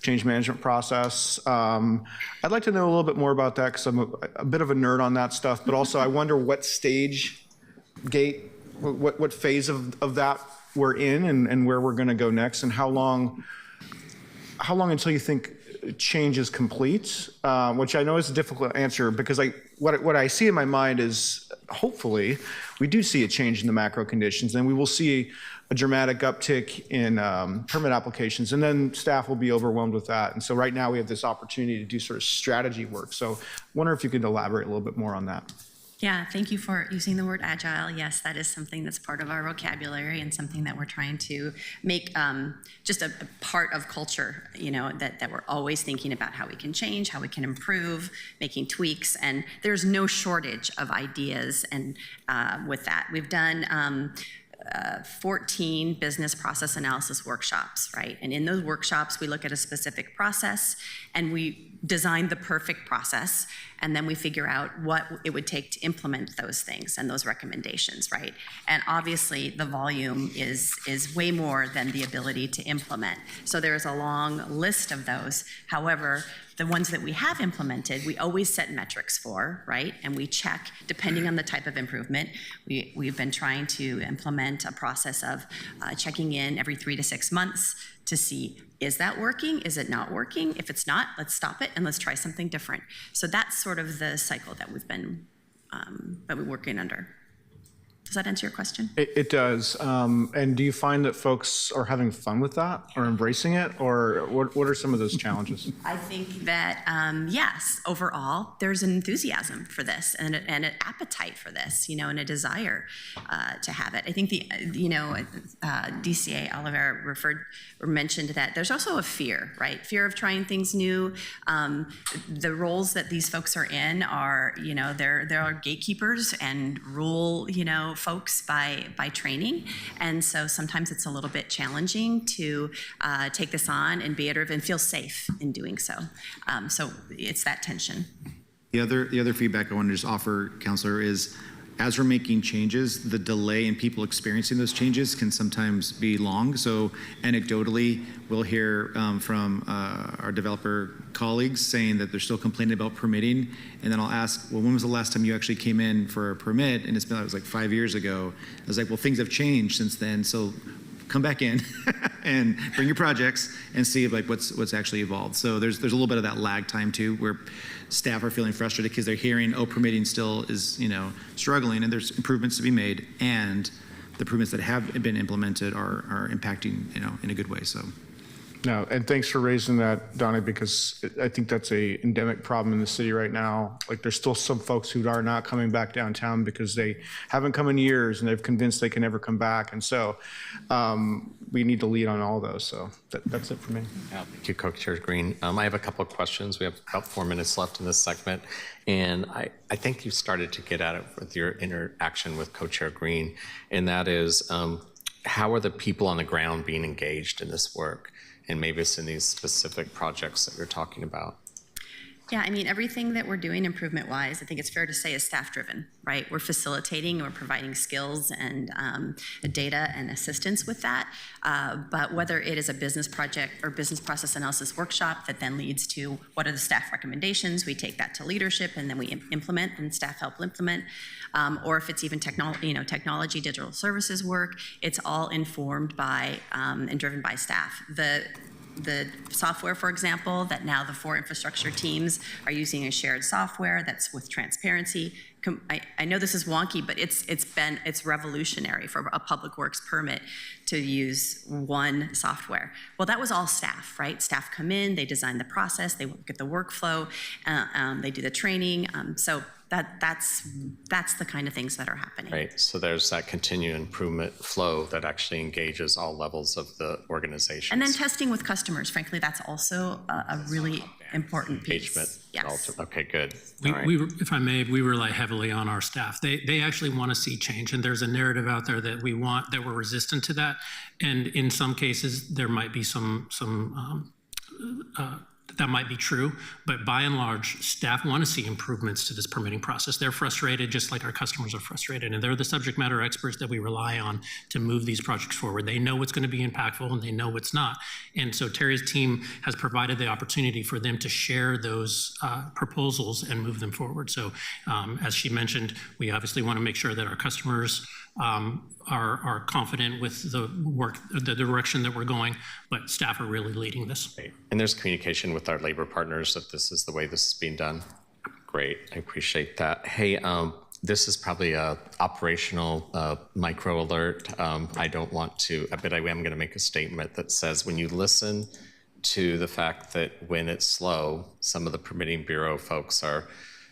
change management process. I'd like to know a little bit more about that, because I'm a bit of a nerd on that stuff, but also I wonder what what phase of that we're in, and where we're going to go next, and how long until you think change is complete, which I know is a difficult answer, because what I see in my mind is hopefully we do see a change in the macro conditions, and we will see a dramatic uptick in permit applications, and then staff will be overwhelmed with that. And so right now we have this opportunity to do sort of strategy work. So I wonder if you could elaborate a little bit more on that. Yeah, thank you for using the word agile. Yes, that is something that's part of our vocabulary and something that we're trying to make just a part of culture, that we're always thinking about how we can change, how we can improve, making tweaks, and there's no shortage of ideas. And with that, we've done 14 business process analysis workshops, right? And in those workshops, we look at a specific process and we design the perfect process, and then we figure out what it would take to implement those things and those recommendations, right? And obviously the volume is way more than the ability to implement. So there's a long list of those. However, the ones that we have implemented, we always set metrics for, right? And we check, depending on the type of improvement. We've been trying to implement a process of checking in every 3 to 6 months to see, is that working? Is it not working? If it's not, let's stop it and let's try something different. So that's sort of the cycle that we've been working under. Does that answer your question? It does. And do you find that folks are having fun with that or embracing it, or what are some of those challenges? I think that, yes, overall, there's an enthusiasm for this and an appetite for this, and a desire to have it. I think DCA Oliveira mentioned that there's also a fear, right? Fear of trying things new. The roles that these folks are in are, there are gatekeepers and rule, folks by training, and so sometimes it's a little bit challenging to take this on and be iterative and feel safe in doing so. So it's that tension. The other feedback I want to just offer, Councilor, is as we're making changes, the delay in people experiencing those changes can sometimes be long. So anecdotally, we'll hear from our developer colleagues saying that they're still complaining about permitting. And then I'll ask, well, when was the last time you actually came in for a permit? And it was like 5 years ago. I was like, well, things have changed since then. So come back in and bring your projects and see what's actually evolved. So there's a little bit of that lag time too, where staff are feeling frustrated because they're hearing, oh, permitting still is struggling, and there's improvements to be made, and the improvements that have been implemented are impacting in a good way. So. No, and thanks for raising that, Donnie, because I think that's a endemic problem in the city right now. Like, there's still some folks who are not coming back downtown because they haven't come in years and they've convinced they can never come back. And so we need to lead on all those. So that's it for me. Yeah, thank you, Co-Chair Green. I have a couple of questions. We have about 4 minutes left in this segment. And I think you started to get at it with your interaction with Co-Chair Green, and that is, how are the people on the ground being engaged in this work? And maybe it's in these specific projects that you're talking about. Yeah, I mean, everything that we're doing improvement-wise, I think it's fair to say is staff-driven, right? We're facilitating and we're providing skills and data and assistance with that. But whether it is a business project or business process analysis workshop that then leads to what are the staff recommendations, we take that to leadership and then we implement and staff help implement. Or if it's even technology, digital services work, it's all informed by and driven by staff. The software, for example, that now the 4 infrastructure teams are using a shared software that's with transparency. I know this is wonky, but it's revolutionary for a public works permit to use one software. Well, that was all staff, right? Staff come in, they design the process, they look at the workflow, they do the training. So that's the kind of things that are happening. Right, so there's that continued improvement flow that actually engages all levels of the organization. And then testing with customers, frankly, that's also a really important piece. Engagement. Yes. Okay, good. If I may, we rely heavily on our staff. They actually want to see change, and there's a narrative out there that we're resistant to that. And in some cases, there might be some that might be true, but by and large, staff want to see improvements to this permitting process. They're frustrated just like our customers are frustrated, and they're the subject matter experts that we rely on to move these projects forward. They know what's going to be impactful and they know what's not. And so Terry's team has provided the opportunity for them to share those proposals and move them forward. So as she mentioned, we obviously want to make sure that our customers are confident with the work, the direction that we're going, but staff are really leading this. Great. And there's communication with our labor partners that this is the way this is being done. Great, I appreciate that. Hey, this is probably a operational micro alert. I don't want to, but I am going to make a statement that says when you listen to the fact that when it's slow, some of the permitting bureau folks are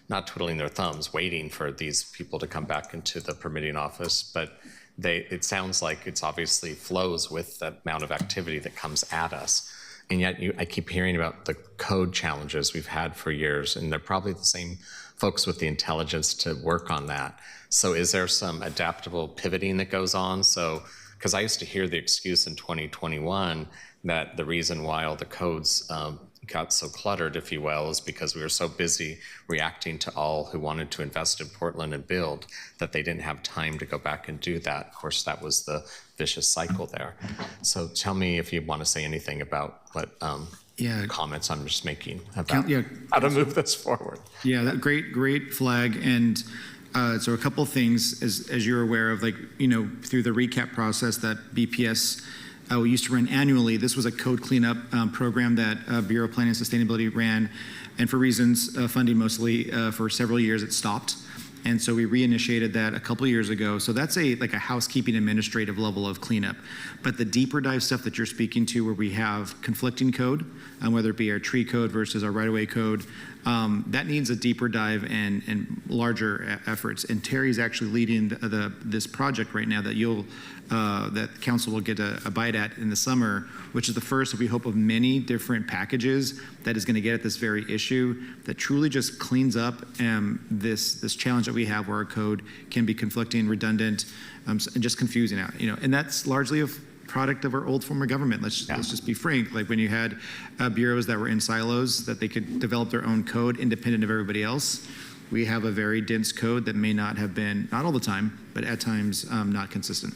not twiddling their thumbs, waiting for these people to come back into the permitting office, but it sounds like it's obviously flows with the amount of activity that comes at us. And yet I keep hearing about the code challenges we've had for years, and they're probably the same folks with the intelligence to work on that. So is there some adaptable pivoting that goes on? So, because I used to hear the excuse in 2021 that the reason why all the codes got so cluttered, if you will, is because we were so busy reacting to all who wanted to invest in Portland and build that they didn't have time to go back and do that. Of course, that was the vicious cycle there. So tell me if you want to say anything about what comments I'm just making about how to move this forward. Yeah, that great flag. And so a couple things, as you're aware of, like, through the recap process that BPS we used to run annually. This was a code cleanup program that Bureau of Planning and Sustainability ran, and for reasons, funding mostly, for several years it stopped. And so we reinitiated that a couple years ago. So that's like a housekeeping administrative level of cleanup. But the deeper dive stuff that you're speaking to, where we have conflicting code, whether it be our tree code versus our right-of-way code, that needs a deeper dive and larger efforts. And Terry's actually leading this project right now that that council will get a bite at in the summer, which is the first, we hope, of many different packages that is going to get at this very issue that truly just cleans up this challenge that we have where our code can be conflicting, redundant, and just confusing out. And that's largely a product of our old form of government. Let's just be frank. Like when you had bureaus that were in silos, that they could develop their own code independent of everybody else. We have a very dense code that may not have been, not all the time, but at times not consistent.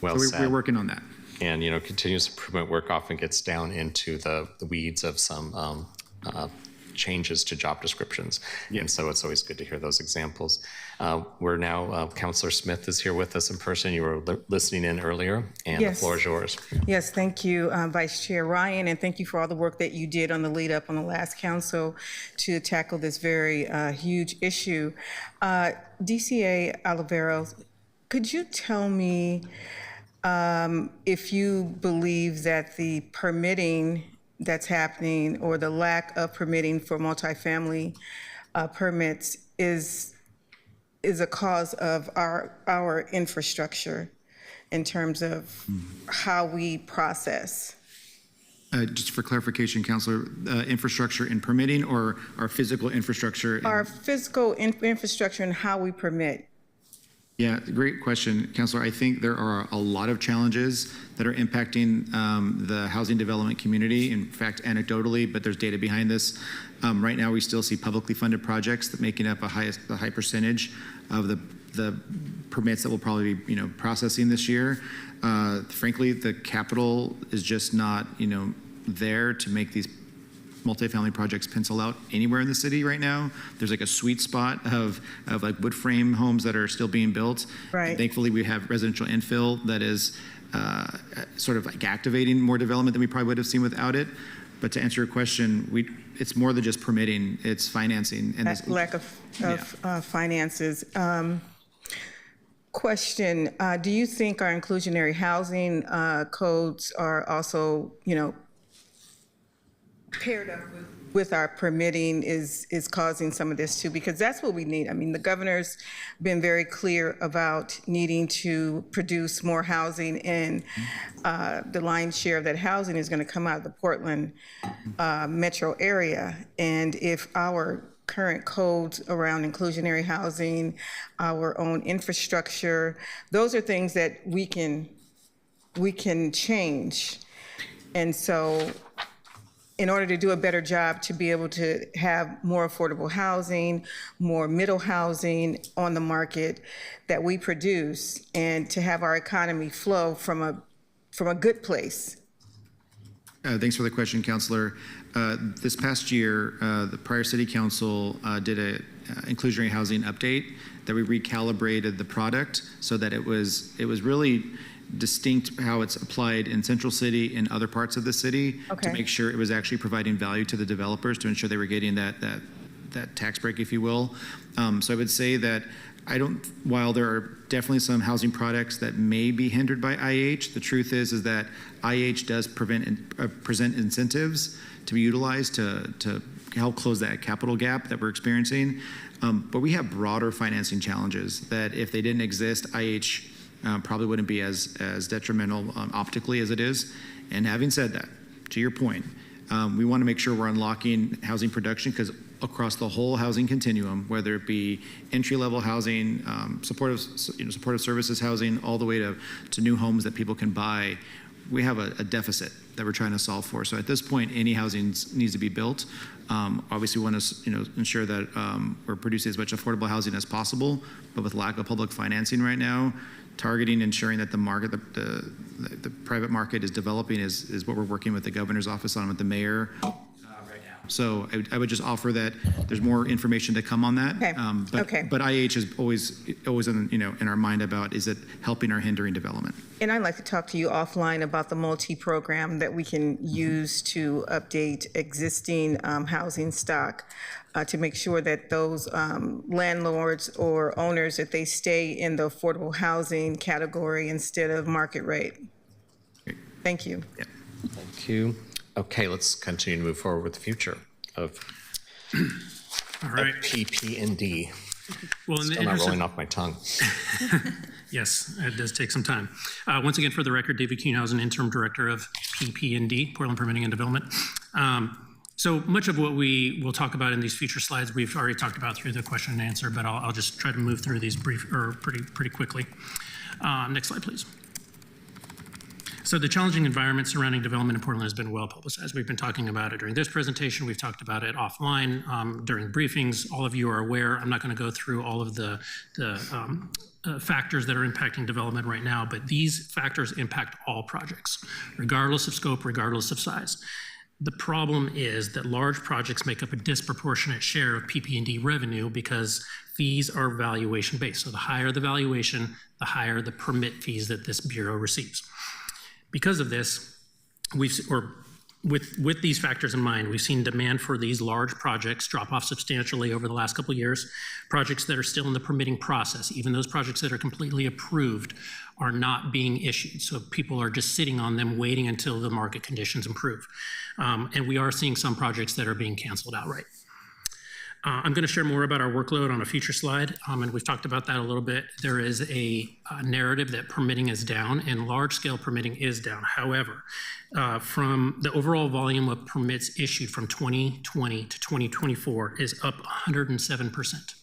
Well so said. We're working on that. And continuous improvement work often gets down into the weeds of some changes to job descriptions. And so it's always good to hear those examples. We're now, Councilor Smith is here with us in person. You were listening in earlier, and the floor is yours. Yes, thank you, Vice Chair Ryan, and thank you for all the work that you did on the lead up on the last council to tackle this very huge issue. DCA Oliveros, could you tell me if you believe that the permitting that's happening or the lack of permitting for multifamily permits is a cause of our infrastructure in terms of how we process? Just for clarification, Councilor, infrastructure in permitting or our physical infrastructure? Our physical infrastructure and how we permit. Yeah, great question, Councilor. I think there are a lot of challenges that are impacting the housing development community. In fact, anecdotally, but there's data behind this. Right now, we still see publicly funded projects that making up a high percentage of the permits that we'll probably be, processing this year. Frankly, the capital is just not, there to make these multifamily projects pencil out anywhere in the city right now. There's like a sweet spot of like wood frame homes that are still being built. Right. And thankfully, we have residential infill that is sort of like activating more development than we probably would have seen without it. But to answer your question, it's more than just permitting, it's financing. And That lack of finances. Question, do you think our inclusionary housing codes are also, paired up with our permitting is causing some of this too? Because that's what we need. I mean, the governor's been very clear about needing to produce more housing, and the lion's share of that housing is going to come out of the Portland metro area. And if our current codes around inclusionary housing, our own infrastructure, those are things that we can change. And so in order to do a better job to be able to have more affordable housing, more middle housing on the market that we produce, and to have our economy flow from a good place. Thanks for the question, Councilor. This past year, the prior City Council did a inclusionary housing update that we recalibrated the product so that it was really distinct how it's applied in Central City and other parts of the city to make sure it was actually providing value to the developers to ensure they were getting that tax break, if you will. So I would say that while there are definitely some housing products that may be hindered by IH, the truth is that IH does present incentives to be utilized to help close that capital gap that we're experiencing. But we have broader financing challenges that if they didn't exist, IH probably wouldn't be as detrimental optically as it is. And having said that, to your point, we want to make sure we're unlocking housing production, because across the whole housing continuum, whether it be entry-level housing, supportive services housing, all the way to new homes that people can buy, we have a deficit that we're trying to solve for. So at this point, any housing needs to be built. Obviously, we want to ensure that we're producing as much affordable housing as possible, but with lack of public financing right now, targeting, ensuring that the market, the private market is developing is what we're working with the governor's office on, with the mayor right now. So I would just offer that there's more information to come on that. But IH is always in our mind about, is it helping or hindering development? And I'd like to talk to you offline about the multi-program that we can use to update existing housing stock to make sure that those landlords or owners, that they stay in the affordable housing category instead of market rate. Thank you. Yeah. Thank you. Okay, let's continue to move forward with the future of PP&D. Well, in the Still not rolling off my tongue. Yes, it does take some time. Once again, for the record, David Kuhnhausen, Interim Director of PP&D, Portland Permitting and Development. So much of what we will talk about in these future slides, we've already talked about through the question and answer, but I'll just try to move through these pretty quickly. Next slide, please. So the challenging environment surrounding development in Portland has been well publicized. We've been talking about it during this presentation. We've talked about it offline during briefings. All of you are aware. I'm not going to go through all of the factors that are impacting development right now, but these factors impact all projects, regardless of scope, regardless of size. The problem is that large projects make up a disproportionate share of PP&D revenue because fees are valuation based. So the higher the valuation, the higher the permit fees that this bureau receives. Because of this, with these factors in mind, we've seen demand for these large projects drop off substantially over the last couple of years. Projects that are still in the permitting process, even those projects that are completely approved, are not being issued. So people are just sitting on them, waiting until the market conditions improve. And we are seeing some projects that are being canceled outright. I'm going to share more about our workload on a future slide, and we've talked about that a little bit. There is a narrative that permitting is down, and large-scale permitting is down. However, from the overall volume of permits issued from 2020 to 2024 is up 107%.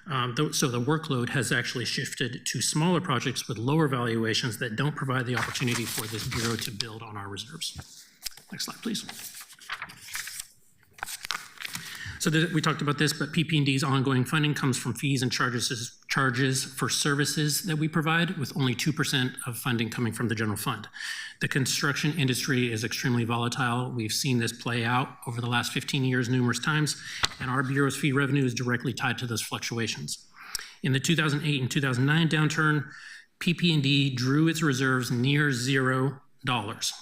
So the workload has actually shifted to smaller projects with lower valuations that don't provide the opportunity for this bureau to build on our reserves. Next slide, please. So we talked about this, but PP&D's ongoing funding comes from fees and charges for services that we provide, with only 2% of funding coming from the general fund. The construction industry is extremely volatile. We've seen this play out over the last 15 years numerous times, and our Bureau's fee revenue is directly tied to those fluctuations. In the 2008 and 2009 downturn, PP&D drew its reserves near $0.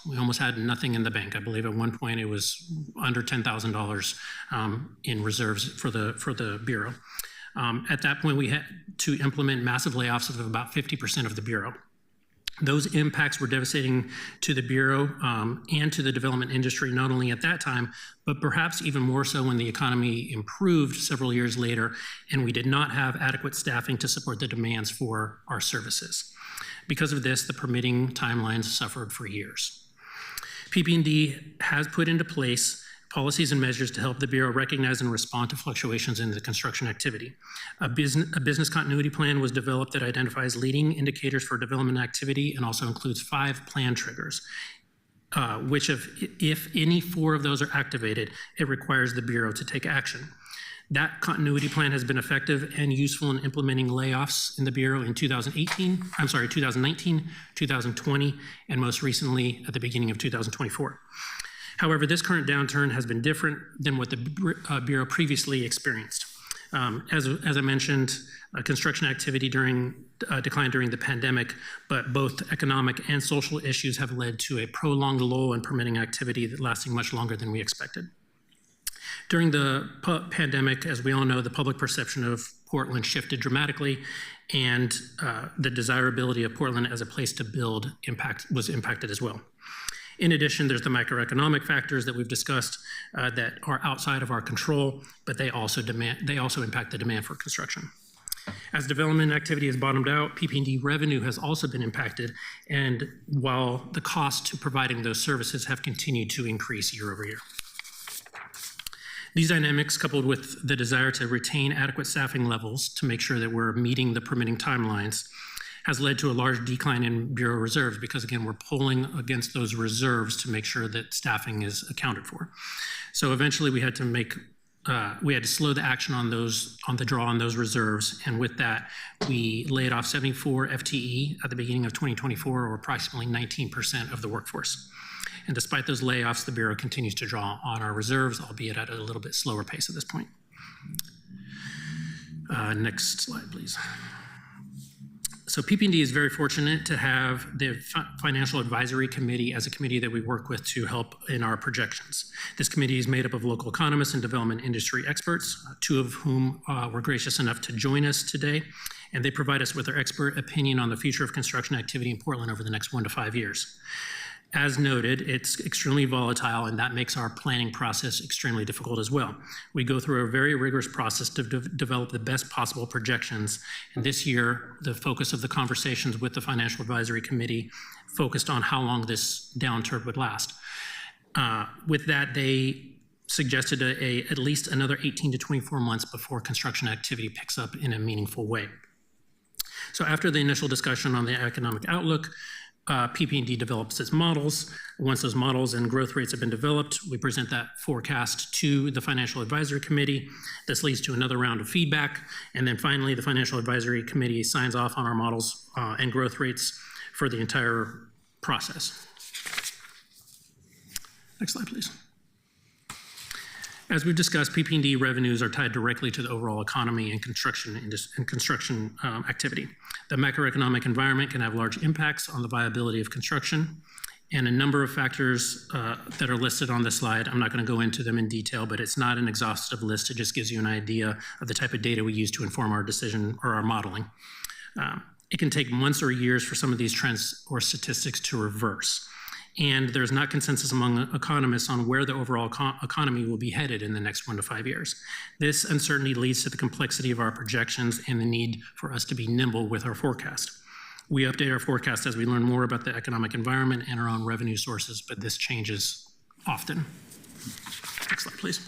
We almost had nothing in the bank. I believe at one point it was under $10,000 in reserves for the Bureau. At that point, we had to implement massive layoffs of about 50% of the Bureau. Those impacts were devastating to the Bureau and to the development industry, not only at that time, but perhaps even more so when the economy improved several years later and we did not have adequate staffing to support the demands for our services. Because of this, the permitting timelines suffered for years. PP&D has put into place policies and measures to help the Bureau recognize and respond to fluctuations in the construction activity. A business continuity plan was developed that identifies leading indicators for development activity and also includes 5 plan triggers, which if any 4 of those are activated, it requires the Bureau to take action. That continuity plan has been effective and useful in implementing layoffs in the Bureau in 2019, 2020, and most recently at the beginning of 2024. However, this current downturn has been different than what the Bureau previously experienced. As I mentioned, construction activity declined during the pandemic, but both economic and social issues have led to a prolonged lull in permitting activity that lasting much longer than we expected. During the pandemic, as we all know, the public perception of Portland shifted dramatically, and the desirability of Portland as a place to build was impacted as well. In addition, there's the macroeconomic factors that we've discussed that are outside of our control, but they also impact the demand for construction. As development activity has bottomed out, PP&D revenue has also been impacted, and while the cost to providing those services have continued to increase year over year. These dynamics, coupled with the desire to retain adequate staffing levels to make sure that we're meeting the permitting timelines, has led to a large decline in Bureau reserves because, again, we're pulling against those reserves to make sure that staffing is accounted for. So eventually we had to slow the action on the draw on those reserves, and with that, we laid off 74 FTE at the beginning of 2024, or approximately 19% of the workforce. And despite those layoffs, the Bureau continues to draw on our reserves, albeit at a little bit slower pace at this point. Next slide, please. So PP&D is very fortunate to have the Financial Advisory Committee as a committee that we work with to help in our projections. This committee is made up of local economists and development industry experts, 2 of whom were gracious enough to join us today, and they provide us with their expert opinion on the future of construction activity in Portland over the next 1 to 5 years. As noted, it's extremely volatile, and that makes our planning process extremely difficult as well. We go through a very rigorous process to develop the best possible projections. And this year, the focus of the conversations with the Financial Advisory Committee focused on how long this downturn would last. With that, they suggested at least another 18 to 24 months before construction activity picks up in a meaningful way. So after the initial discussion on the economic outlook, PP&D develops its models. Once those models and growth rates have been developed, we present that forecast to the Financial Advisory Committee. This leads to another round of feedback. And then finally, the Financial Advisory Committee signs off on our models and growth rates for the entire process. Next slide, please. As we've discussed, PP&D revenues are tied directly to the overall economy and construction activity. The macroeconomic environment can have large impacts on the viability of construction, and a number of factors that are listed on this slide. I'm not going to go into them in detail, but it's not an exhaustive list. It just gives you an idea of the type of data we use to inform our decision or our modeling. It can take months or years for some of these trends or statistics to reverse. And there's not consensus among economists on where the overall economy will be headed in the next 1 to 5 years. This uncertainty leads to the complexity of our projections and the need for us to be nimble with our forecast. We update our forecast as we learn more about the economic environment and our own revenue sources, but this changes often. Next slide, please.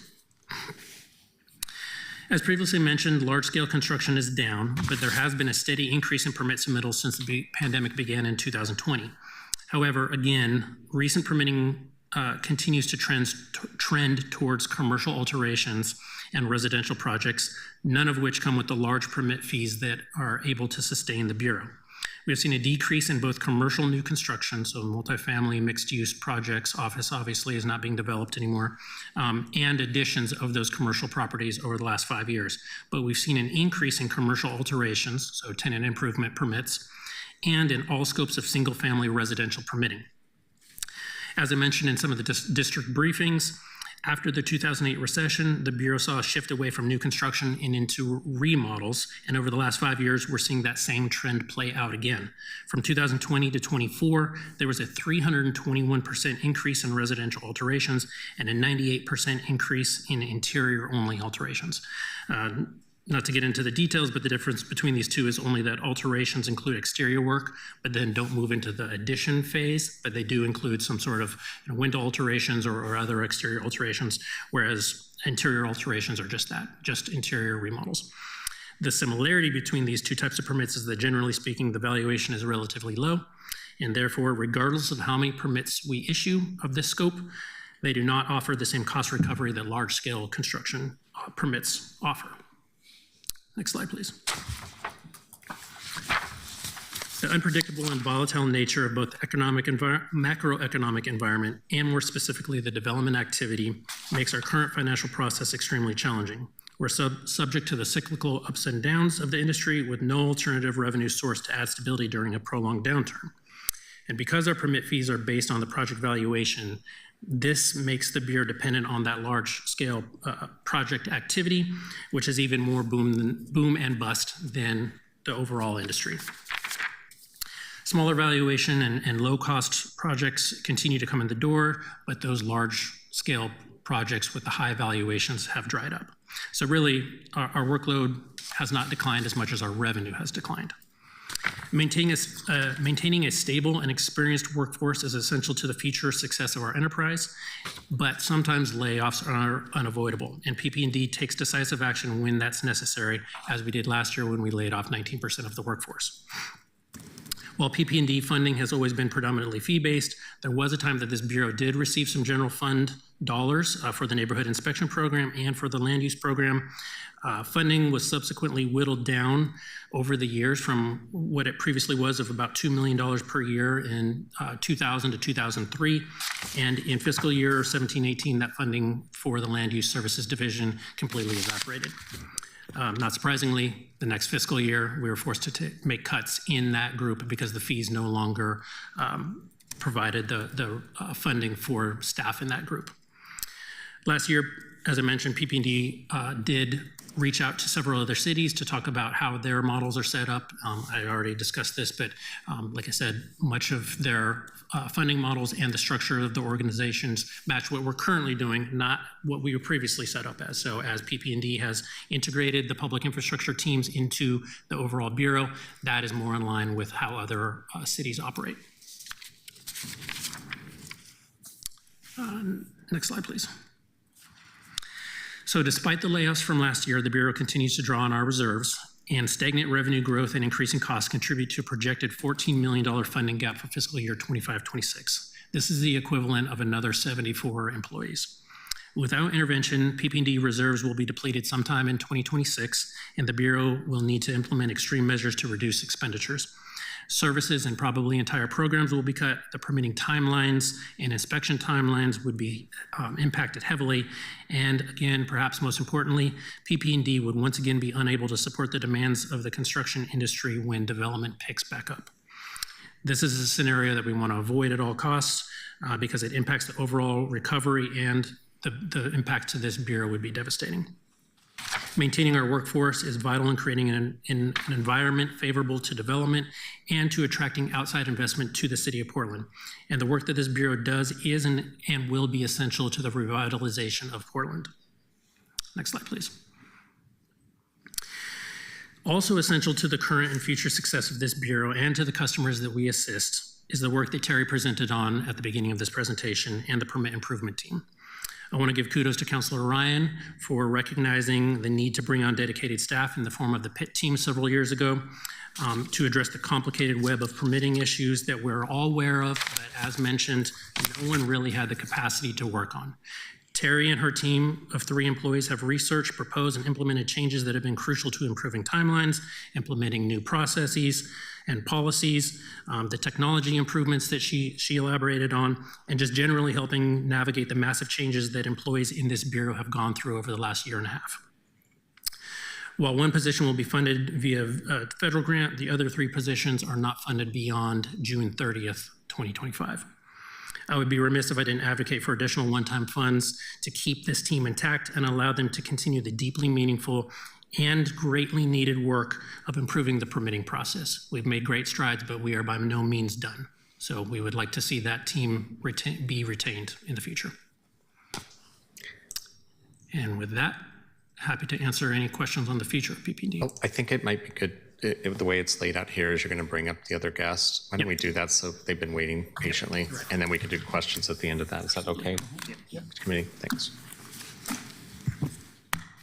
As previously mentioned, large-scale construction is down, but there has been a steady increase in permit submittals since the pandemic began in 2020. However, again, recent permitting continues to trend towards commercial alterations and residential projects, none of which come with the large permit fees that are able to sustain the Bureau. We have seen a decrease in both commercial new construction, so multifamily, mixed-use projects, office obviously is not being developed anymore, and additions of those commercial properties over the last 5 years. But we've seen an increase in commercial alterations, so tenant improvement permits, and in all scopes of single-family residential permitting. As I mentioned in some of the district briefings, after the 2008 recession, the Bureau saw a shift away from new construction and into remodels, and over the last 5 years, we're seeing that same trend play out again. From 2020 to 24, there was a 321% increase in residential alterations and a 98% increase in interior-only alterations. Not to get into the details, but the difference between these two is only that alterations include exterior work, but then don't move into the addition phase, but they do include some sort of window alterations or other exterior alterations, whereas interior alterations are just that, just interior remodels. The similarity between these two types of permits is that generally speaking, the valuation is relatively low, and therefore, regardless of how many permits we issue of this scope, they do not offer the same cost recovery that large-scale construction permits offer. Next slide, please. The unpredictable and volatile nature of both macroeconomic environment and more specifically the development activity makes our current financial process extremely challenging. We're subject to the cyclical ups and downs of the industry with no alternative revenue source to add stability during a prolonged downturn. And because our permit fees are based on the project valuation, this makes the Bureau dependent on that large-scale project activity, which is even more boom and bust than the overall industry. Smaller valuation and low-cost projects continue to come in the door, but those large-scale projects with the high valuations have dried up. So really, our workload has not declined as much as our revenue has declined. Maintaining a stable and experienced workforce is essential to the future success of our enterprise, but sometimes layoffs are unavoidable, and PP&D takes decisive action when that's necessary, as we did last year when we laid off 19% of the workforce. While PP&D funding has always been predominantly fee-based, there was a time that this Bureau did receive some general fund dollars for the neighborhood inspection program and for the land use program. Funding was subsequently whittled down over the years from what it previously was of about $2 million per year in 2000 to 2003. And in fiscal year 17-18, that funding for the Land Use Services Division completely evaporated. Not surprisingly, the next fiscal year, we were forced to make cuts in that group because the fees no longer provided the funding for staff in that group. Last year, as I mentioned, PP&D did reach out to several other cities to talk about how their models are set up. I already discussed this, but like I said, much of their funding models and the structure of the organizations match what we're currently doing, not what we were previously set up as. So as PP&D has integrated the public infrastructure teams into the overall Bureau, that is more in line with how other cities operate. Next slide, please. So despite the layoffs from last year, the Bureau continues to draw on our reserves, and stagnant revenue growth and increasing costs contribute to a projected $14 million funding gap for fiscal year 25-26. This is the equivalent of another 74 employees. Without intervention, PP&D reserves will be depleted sometime in 2026, and the Bureau will need to implement extreme measures to reduce expenditures. Services and probably entire programs will be cut. The permitting timelines and inspection timelines would be impacted heavily. And again, perhaps most importantly, PP&D would once again be unable to support the demands of the construction industry when development picks back up. This is a scenario that we want to avoid at all costs because it impacts the overall recovery, and the impact to this Bureau would be devastating. Maintaining our workforce is vital in creating an environment favorable to development and to attracting outside investment to the city of Portland. And the work that this Bureau does is and will be essential to the revitalization of Portland. Next slide, please. Also essential to the current and future success of this Bureau and to the customers that we assist is the work that Terry presented on at the beginning of this presentation and the permit improvement team. I want to give kudos to Councilor Ryan for recognizing the need to bring on dedicated staff in the form of the PIT team several years ago to address the complicated web of permitting issues that we're all aware of, but as mentioned, no one really had the capacity to work on. Terry and her team of 3 employees have researched, proposed, and implemented changes that have been crucial to improving timelines, implementing new processes and policies, the technology improvements that she elaborated on, and just generally helping navigate the massive changes that employees in this bureau have gone through over the last year and a half. While one position will be funded via a federal grant, the other 3 positions are not funded beyond June 30th, 2025. I would be remiss if I didn't advocate for additional one-time funds to keep this team intact and allow them to continue the deeply meaningful and greatly needed work of improving the permitting process. We've made great strides, but we are by no means done. So we would like to see that team be retained in the future. And with that, happy to answer any questions on the future of PP&D. Oh, I think it might be good. The way it's laid out here is you're going to bring up the other guests. Why don't we do that so they've been waiting patiently, and then we can do questions at the end of that. Is that okay? Yeah. Committee, thanks.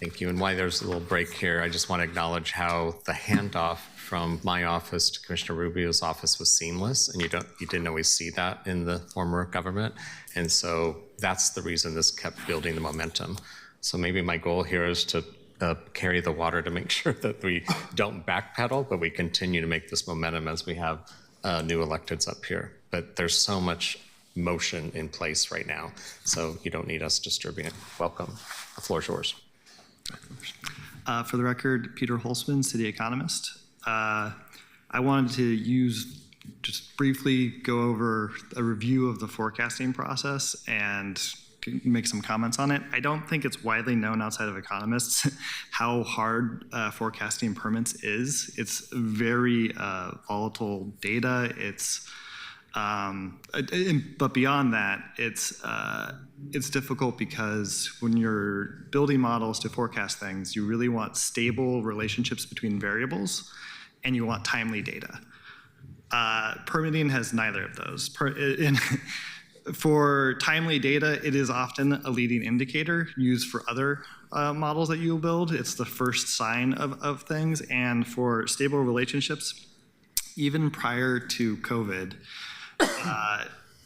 Thank you. And while there's a little break here, I just want to acknowledge how the handoff from my office to Commissioner Rubio's office was seamless, and you didn't always see that in the former government, and so that's the reason this kept building the momentum. So maybe my goal here is to carry the water to make sure that we don't backpedal, but we continue to make this momentum as we have new electeds up here. But there's so much motion in place right now, so you don't need us disturbing it. Welcome. The floor is yours. For the record, Peter Holzman, city economist. I wanted to just briefly go over a review of the forecasting process and make some comments on it. I don't think it's widely known outside of economists how hard forecasting permits is. It's very volatile data. It's but beyond that, it's difficult because when you're building models to forecast things, you really want stable relationships between variables, and you want timely data. Permitting has neither of those. For timely data, it is often a leading indicator used for other models that you build. It's the first sign of things. And for stable relationships, even prior to COVID,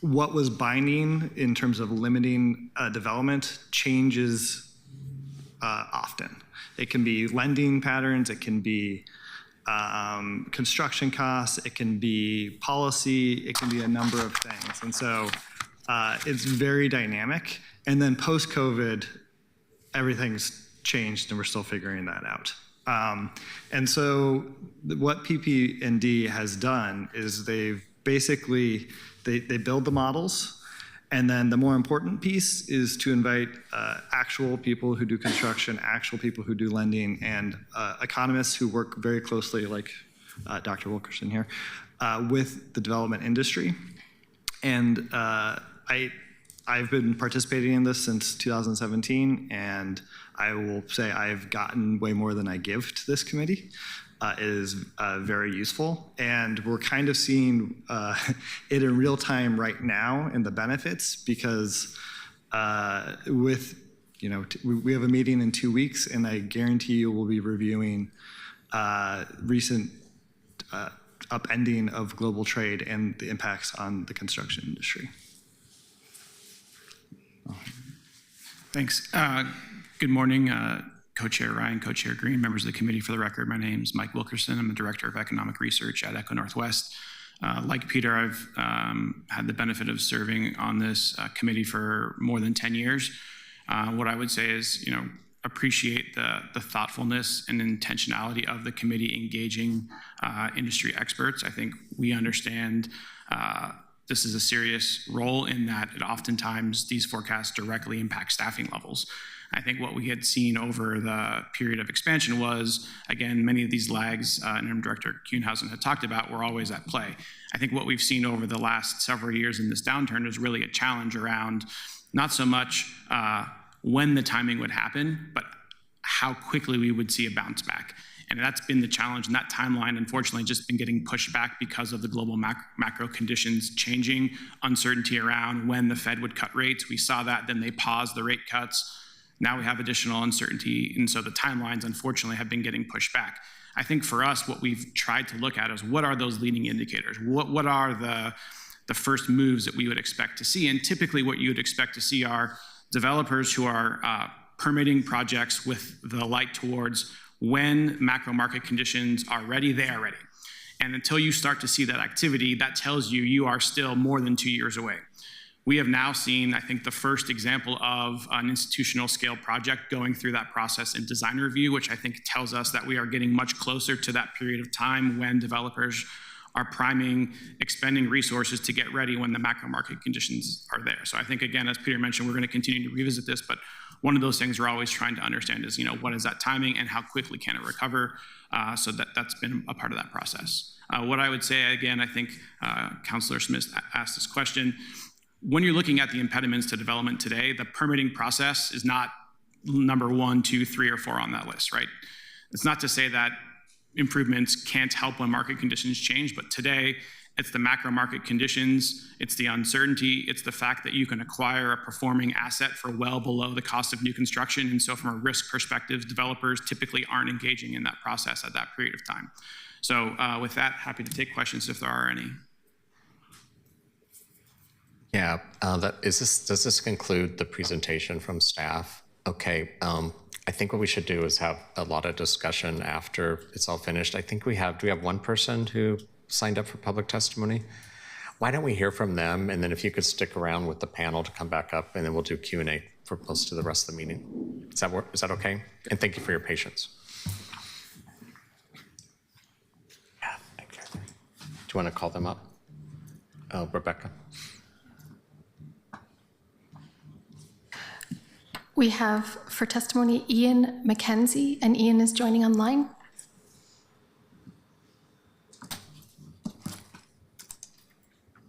what was binding in terms of limiting development changes often. It can be lending patterns, it can be construction costs, it can be policy, it can be a number of things. And so it's very dynamic. And then post-COVID, everything's changed and we're still figuring that out. And so what PP&D has done is they've basically, they build the models, and then the more important piece is to invite actual people who do construction, actual people who do lending, and economists who work very closely, like Dr. Wilkerson here, with the development industry. And I've been participating in this since 2017, and I will say I've gotten way more than I give to this committee. It is very useful, and we're kind of seeing it in real time right now in the benefits, because we have a meeting in 2 weeks, and I guarantee you we'll be reviewing recent upending of global trade and the impacts on the construction industry. Thanks. Good morning, Co-Chair Ryan, Co-Chair Green, members of the committee. For the record, my name is Mike Wilkerson. I'm the Director of Economic Research at Echo Northwest. Like Peter, I've had the benefit of serving on this committee for more than 10 years. What I would say is, appreciate the thoughtfulness and intentionality of the committee engaging industry experts. I think we understand this is a serious role in that it oftentimes these forecasts directly impact staffing levels. I think what we had seen over the period of expansion was, again, many of these lags, and Director Kuhnhausen had talked about, were always at play. I think what we've seen over the last several years in this downturn is really a challenge around not so much when the timing would happen, but how quickly we would see a bounce back. And that's been the challenge. And that timeline, unfortunately, just been getting pushed back because of the global macro conditions changing, uncertainty around when the Fed would cut rates. We saw that, then they paused the rate cuts. Now we have additional uncertainty. And so the timelines, unfortunately, have been getting pushed back. I think for us, what we've tried to look at is what are those leading indicators? What are the first moves that we would expect to see? And typically what you would expect to see are developers who are permitting projects with the light towards when macro market conditions are ready, they are ready. And until you start to see that activity, that tells you you are still more than 2 years away. We have now seen, I think, the first example of an institutional scale project going through that process in design review, which I think tells us that we are getting much closer to that period of time when developers are priming, expending resources to get ready when the macro market conditions are there. So I think, again, as Peter mentioned, we're going to continue to revisit this, but one of those things we're always trying to understand is, what is that timing and how quickly can it recover? So that's been a part of that process. What I would say, again, I think Councillor Smith asked this question. When you're looking at the impediments to development today, the permitting process is not number 1, 2, 3, or 4 on that list, right? It's not to say that improvements can't help when market conditions change, but today it's the macro market conditions, it's the uncertainty, it's the fact that you can acquire a performing asset for well below the cost of new construction. And so from a risk perspective, developers typically aren't engaging in that process at that period of time. So with that, happy to take questions if there are any. Yeah, does this conclude the presentation from staff? Okay, I think what we should do is have a lot of discussion after it's all finished. I think do we have one person who signed up for public testimony? Why don't we hear from them? And then if you could stick around with the panel to come back up, and then we'll do Q&A for most of the rest of the meeting. Does that work? Is that okay? And thank you for your patience. Yeah, thank you. Do you want to call them up? Rebecca. We have for testimony Ian McKenzie, and Ian is joining online.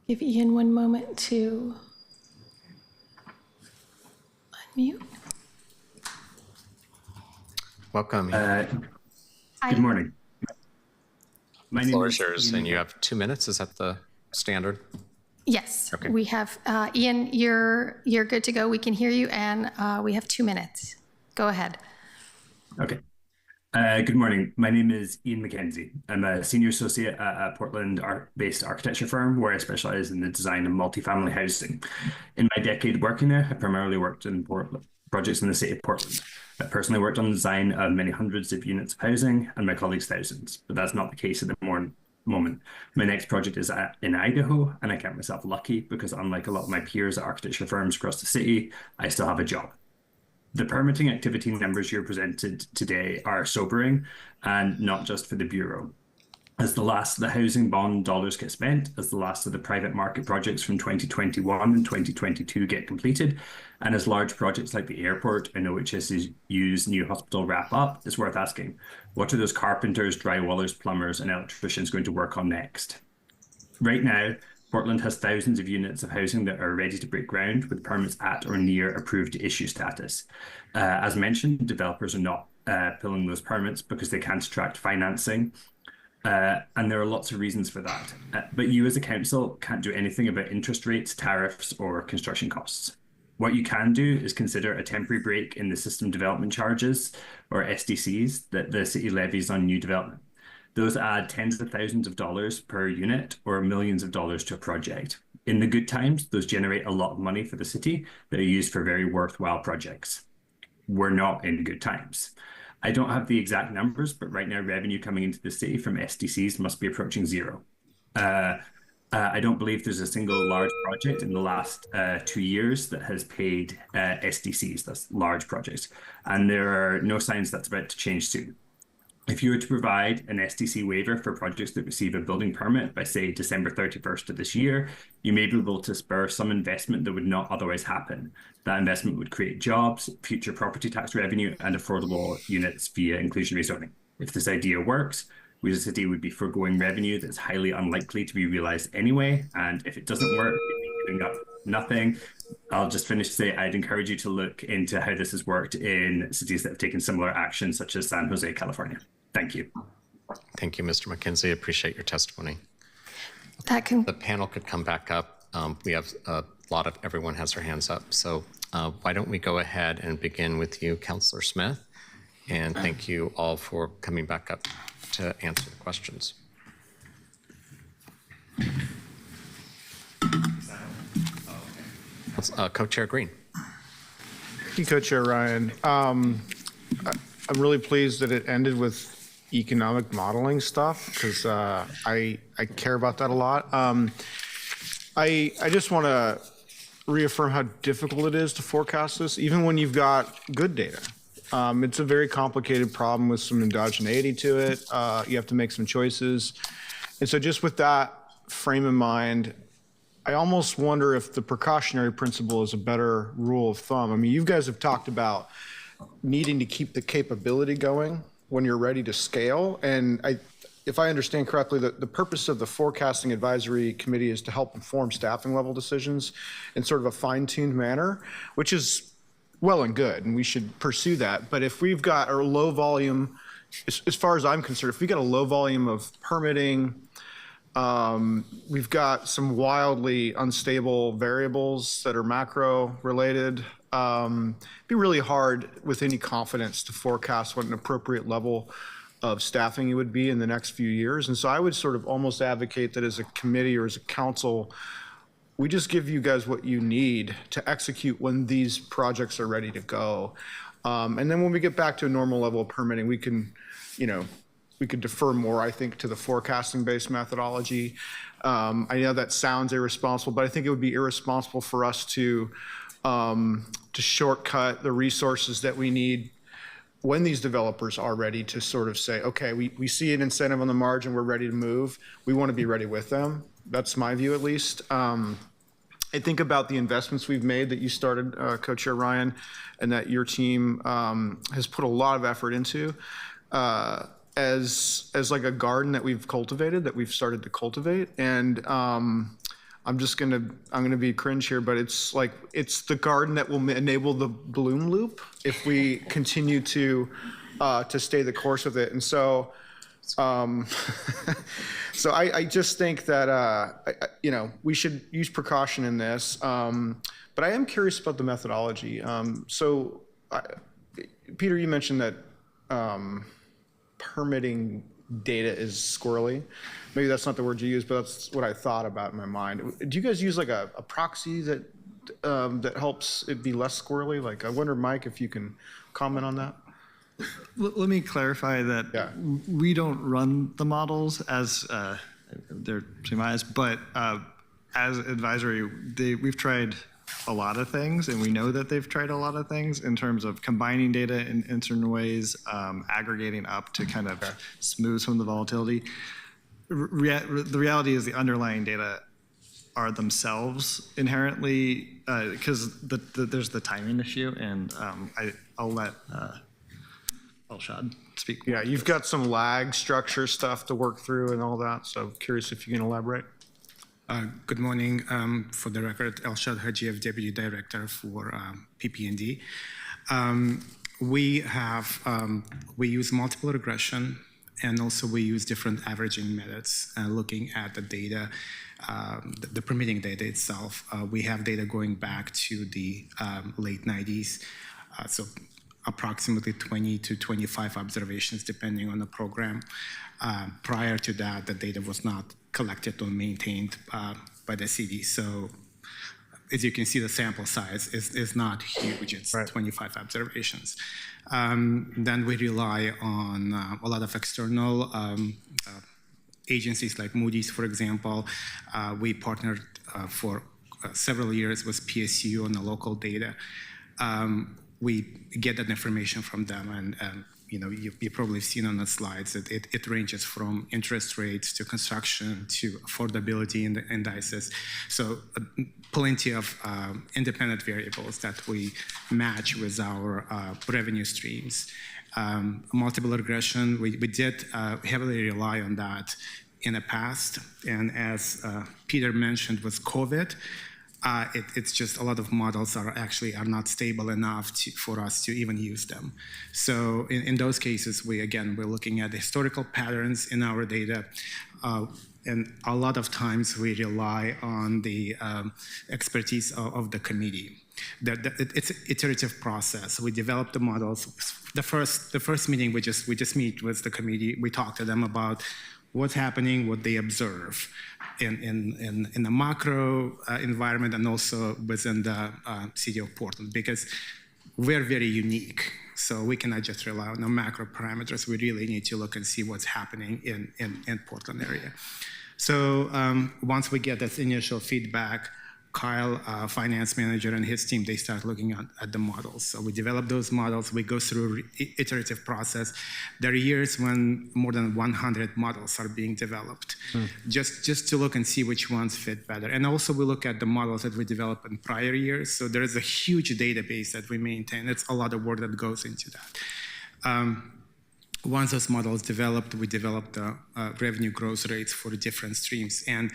Give Ian one moment to unmute. Welcome. Hi. Good morning. The floor is yours, and you have 2 minutes. Is that the standard? Yes, Okay. we have, Ian, you're good to go. We can hear you, and we have 2 minutes. Go ahead. Okay. Good morning. My name is Ian McKenzie. I'm a senior associate at a Portland-based architecture firm where I specialize in the design of multifamily housing. In my decade working there, I primarily worked in projects in the city of Portland. I personally worked on the design of many hundreds of units of housing, and my colleagues thousands, but that's not the case at the moment. My next project is in Idaho, and I count myself lucky because unlike a lot of my peers at architecture firms across the city, I still have a job. The permitting activity numbers you're presented today are sobering, and not just for the Bureau. As the last of the housing bond dollars get spent, as the last of the private market projects from 2021 and 2022 get completed, and as large projects like the airport and OHSU's new hospital wrap up, it's worth asking, what are those carpenters, drywallers, plumbers, and electricians going to work on next? Right now, Portland has thousands of units of housing that are ready to break ground with permits at or near approved issue status. As mentioned, developers are not pulling those permits because they can't attract financing. And there are lots of reasons for that. But you as a council can't do anything about interest rates, tariffs, or construction costs. What you can do is consider a temporary break in the system development charges, or SDCs, that the city levies on new development. Those add tens of thousands of dollars per unit or millions of dollars to a project. In the good times, those generate a lot of money for the city that are used for very worthwhile projects. We're not in good times. I don't have the exact numbers, but right now revenue coming into the city from SDCs must be approaching zero. I don't believe there's a single large project in the last 2 years that has paid SDCs, that's large projects, and there are no signs that's about to change soon. If you were to provide an SDC waiver for projects that receive a building permit by, say, December 31st of this year, you may be able to spur some investment that would not otherwise happen. That investment would create jobs, future property tax revenue, and affordable units via inclusionary zoning. If this idea works, we as a city would be foregoing revenue that's highly unlikely to be realized anyway. And if it doesn't work, we'd be giving up nothing. I'll just finish to say I'd encourage you to look into how this has worked in cities that have taken similar action, such as San Jose, California. Thank you. Thank you, Mr. McKenzie. Appreciate your testimony. That can, The panel could come back up. We have a lot of, everyone has their hands up. So why don't we go ahead and begin with you, Councillor Smith? And thank you all for coming back up to answer the questions. Co-Chair Green. Thank you, Co-Chair Ryan. I'm really pleased that it ended with economic modeling stuff because I care about that a lot. I just want to reaffirm how difficult it is to forecast this, even when you've got good data. It's a very complicated problem with some endogeneity to it. You have to make some choices. And so just with that frame in mind, I almost wonder if the precautionary principle is a better rule of thumb. I mean, you guys have talked about needing to keep the capability going when you're ready to scale. And if I understand correctly, the purpose of the Forecasting Advisory Committee is to help inform staffing level decisions in sort of a fine-tuned manner, which is well and good, and we should pursue that. But if we've got a low volume, as far as I'm concerned, if we got a low volume of permitting, we've got some wildly unstable variables that are macro related. It'd be really hard with any confidence to forecast what an appropriate level of staffing it would be in the next few years. And so I would sort of almost advocate that as a committee or as a council, we just give you guys what you need to execute when these projects are ready to go. And then when we get back to a normal level of permitting, we can, we could defer more, I think, to the forecasting-based methodology. I know that sounds irresponsible, but I think it would be irresponsible for us to shortcut the resources that we need when these developers are ready to sort of say, okay, we see an incentive on the margin, we're ready to move. We want to be ready with them. That's my view, at least. I think about the investments we've made that you started, Co-Chair Ryan, and that your team has put a lot of effort into. As like a garden that we've cultivated, that we've started to cultivate. And I'm gonna be cringe here, but it's the garden that will enable the bloom loop if we continue to stay the course with it. And so, so I just think that, we should use precaution in this. But I am curious about the methodology. Peter, you mentioned that permitting data is squirrely. Maybe that's not the word you use, but that's what I thought about in my mind. Do you guys use like a proxy that helps it be less squirrely? Like, I wonder, Mike, if you can comment on that. Let me clarify that we don't run the models as they're semi-biased, but as advisory, we've tried a lot of things, and we know that they've tried a lot of things in terms of combining data in certain ways, aggregating up to kind of smooth some of the volatility. The reality is the underlying data are themselves inherently, because there's the timing issue, and I'll let Elshad speak. Yeah, you've got some lag structure stuff to work through and all that, so curious if you can elaborate. Good morning. For the record, Elshad Hajiev, Deputy Director for PP&D. We use multiple regression, and also we use different averaging methods looking at the data, the permitting data itself. We have data going back to the late 90s, so approximately 20 to 25 observations depending on the program. Prior to that, the data was not collected or maintained by the city. So as you can see, the sample size is not huge. It's 25 observations. Then we rely on a lot of external agencies like Moody's, for example. We partnered for several years with PSU on the local data. We get that information from them, and you've probably seen on the slides that it ranges from interest rates to construction to affordability in the indices. So plenty of independent variables that we match with our revenue streams. Multiple regression, we did heavily rely on that in the past. And as Peter mentioned with COVID, It's just a lot of models are not stable enough for us to even use them. So in those cases, we're looking at historical patterns in our data. And a lot of times we rely on the expertise of the committee. It's an iterative process. We develop the models. The first meeting we just meet with the committee. We talk to them about what's happening, what they observe in the macro environment and also within the city of Portland, because we're very unique. So we cannot just rely on the macro parameters. We really need to look and see what's happening in Portland area. So once we get this initial feedback, Kyle, finance manager, and his team, they start looking at the models. So we develop those models. We go through iterative process. There are years when more than 100 models are being developed, just to look and see which ones fit better. And also we look at the models that we developed in prior years. So there is a huge database that we maintain. It's a lot of work that goes into that. Once those models developed, we developed the revenue growth rates for the different streams. And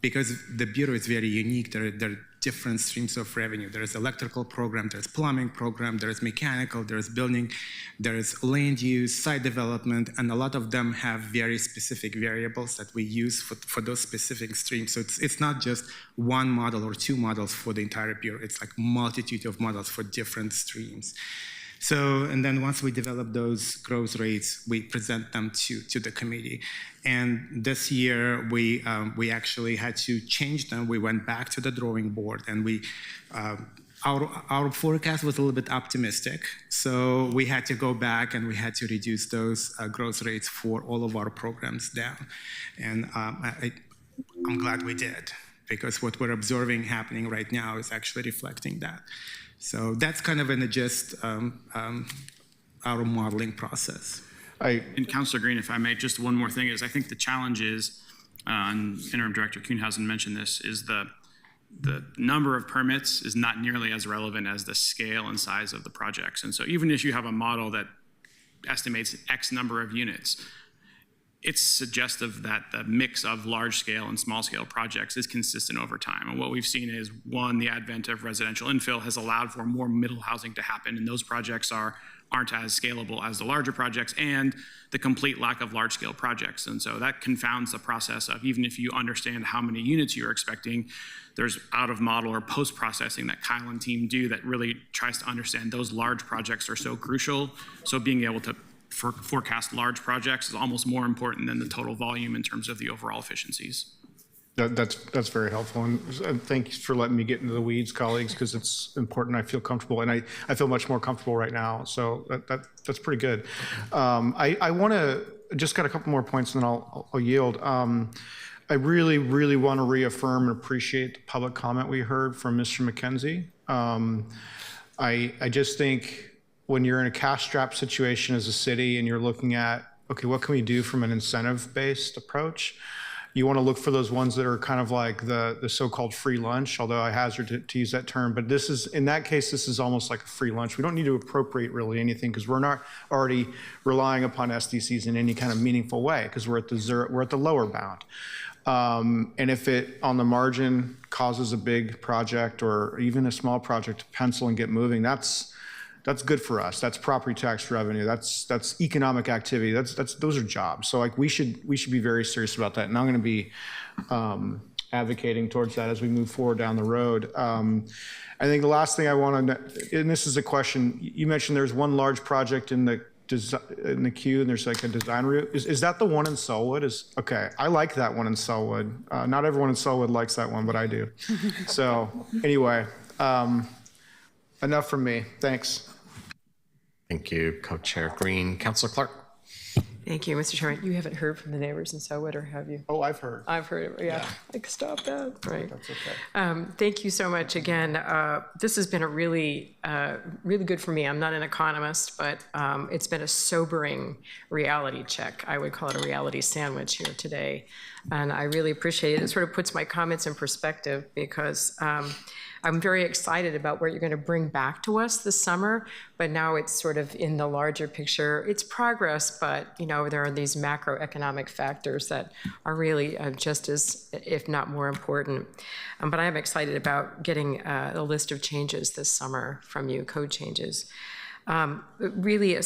because the Bureau is very unique, there are different streams of revenue. There is electrical program, there's plumbing program, there is mechanical, there is building, there is land use, site development, and a lot of them have very specific variables that we use for those specific streams. So it's not just one model or two models for the entire Bureau. It's like multitude of models for different streams. So, and then once we develop those growth rates, we present them to the committee. And this year, we actually had to change them. We went back to the drawing board, and our forecast was a little bit optimistic. So we had to go back and we had to reduce those growth rates for all of our programs down. And I'm glad we did, because what we're observing happening right now is actually reflecting that. So that's kind of in the gist our modeling process. And Councilor Green, if I may, just one more thing is I think the challenge is, and Interim Director Kuhnhausen mentioned this, is the number of permits is not nearly as relevant as the scale and size of the projects. And so even if you have a model that estimates X number of units, it's suggestive that the mix of large-scale and small-scale projects is consistent over time. And what we've seen is, one, the advent of residential infill has allowed for more middle housing to happen, and those projects aren't as scalable as the larger projects, and the complete lack of large-scale projects. And so that confounds the process of, even if you understand how many units you're expecting, there's out-of-model or post-processing that Kyle and team do that really tries to understand those large projects are so crucial. So being able to forecast large projects is almost more important than the total volume in terms of the overall efficiencies. That's very helpful, and thanks for letting me get into the weeds, colleagues, because it's important. I feel comfortable, and I feel much more comfortable right now, so that's pretty good. I want to just got a couple more points, and then I'll yield. I really, really want to reaffirm and appreciate the public comment we heard from Mr. McKenzie. I just think when you're in a cash-strapped situation as a city and you're looking at, okay, what can we do from an incentive-based approach? You want to look for those ones that are kind of like the so-called free lunch, although I hazard to use that term. But this is, in that case, this is almost like a free lunch. We don't need to appropriate really anything because we're not already relying upon SDCs in any kind of meaningful way because we're at the lower bound. And if it, on the margin, causes a big project or even a small project to pencil and get moving, that's good for us. That's property tax revenue. That's economic activity. Those are jobs. So like we should be very serious about that. And I'm going to be advocating towards that as we move forward down the road. I think the last thing I want to, and this is a question, you mentioned there's one large project in the queue and there's like a design review. Is that the one in Sellwood? Okay, I like that one in Sellwood. Not everyone in Sellwood likes that one, but I do. So anyway, enough from me. Thanks. Thank you, Co-Chair Green. Councilor Clark. Thank you, Mr. Chairman. You haven't heard from the neighbors in Sellwood, or have you? Oh, I've heard. I've heard it, yeah. Like, stop that. Right. That's okay. Thank you so much again. This has been a really good for me. I'm not an economist, but it's been a sobering reality check. I would call it a reality sandwich here today. And I really appreciate it. It sort of puts my comments in perspective because I'm very excited about what you're going to bring back to us this summer, but now it's sort of in the larger picture. It's progress, but there are these macroeconomic factors that are really just as, if not more important. But I am excited about getting a list of changes this summer from you, code changes. Really a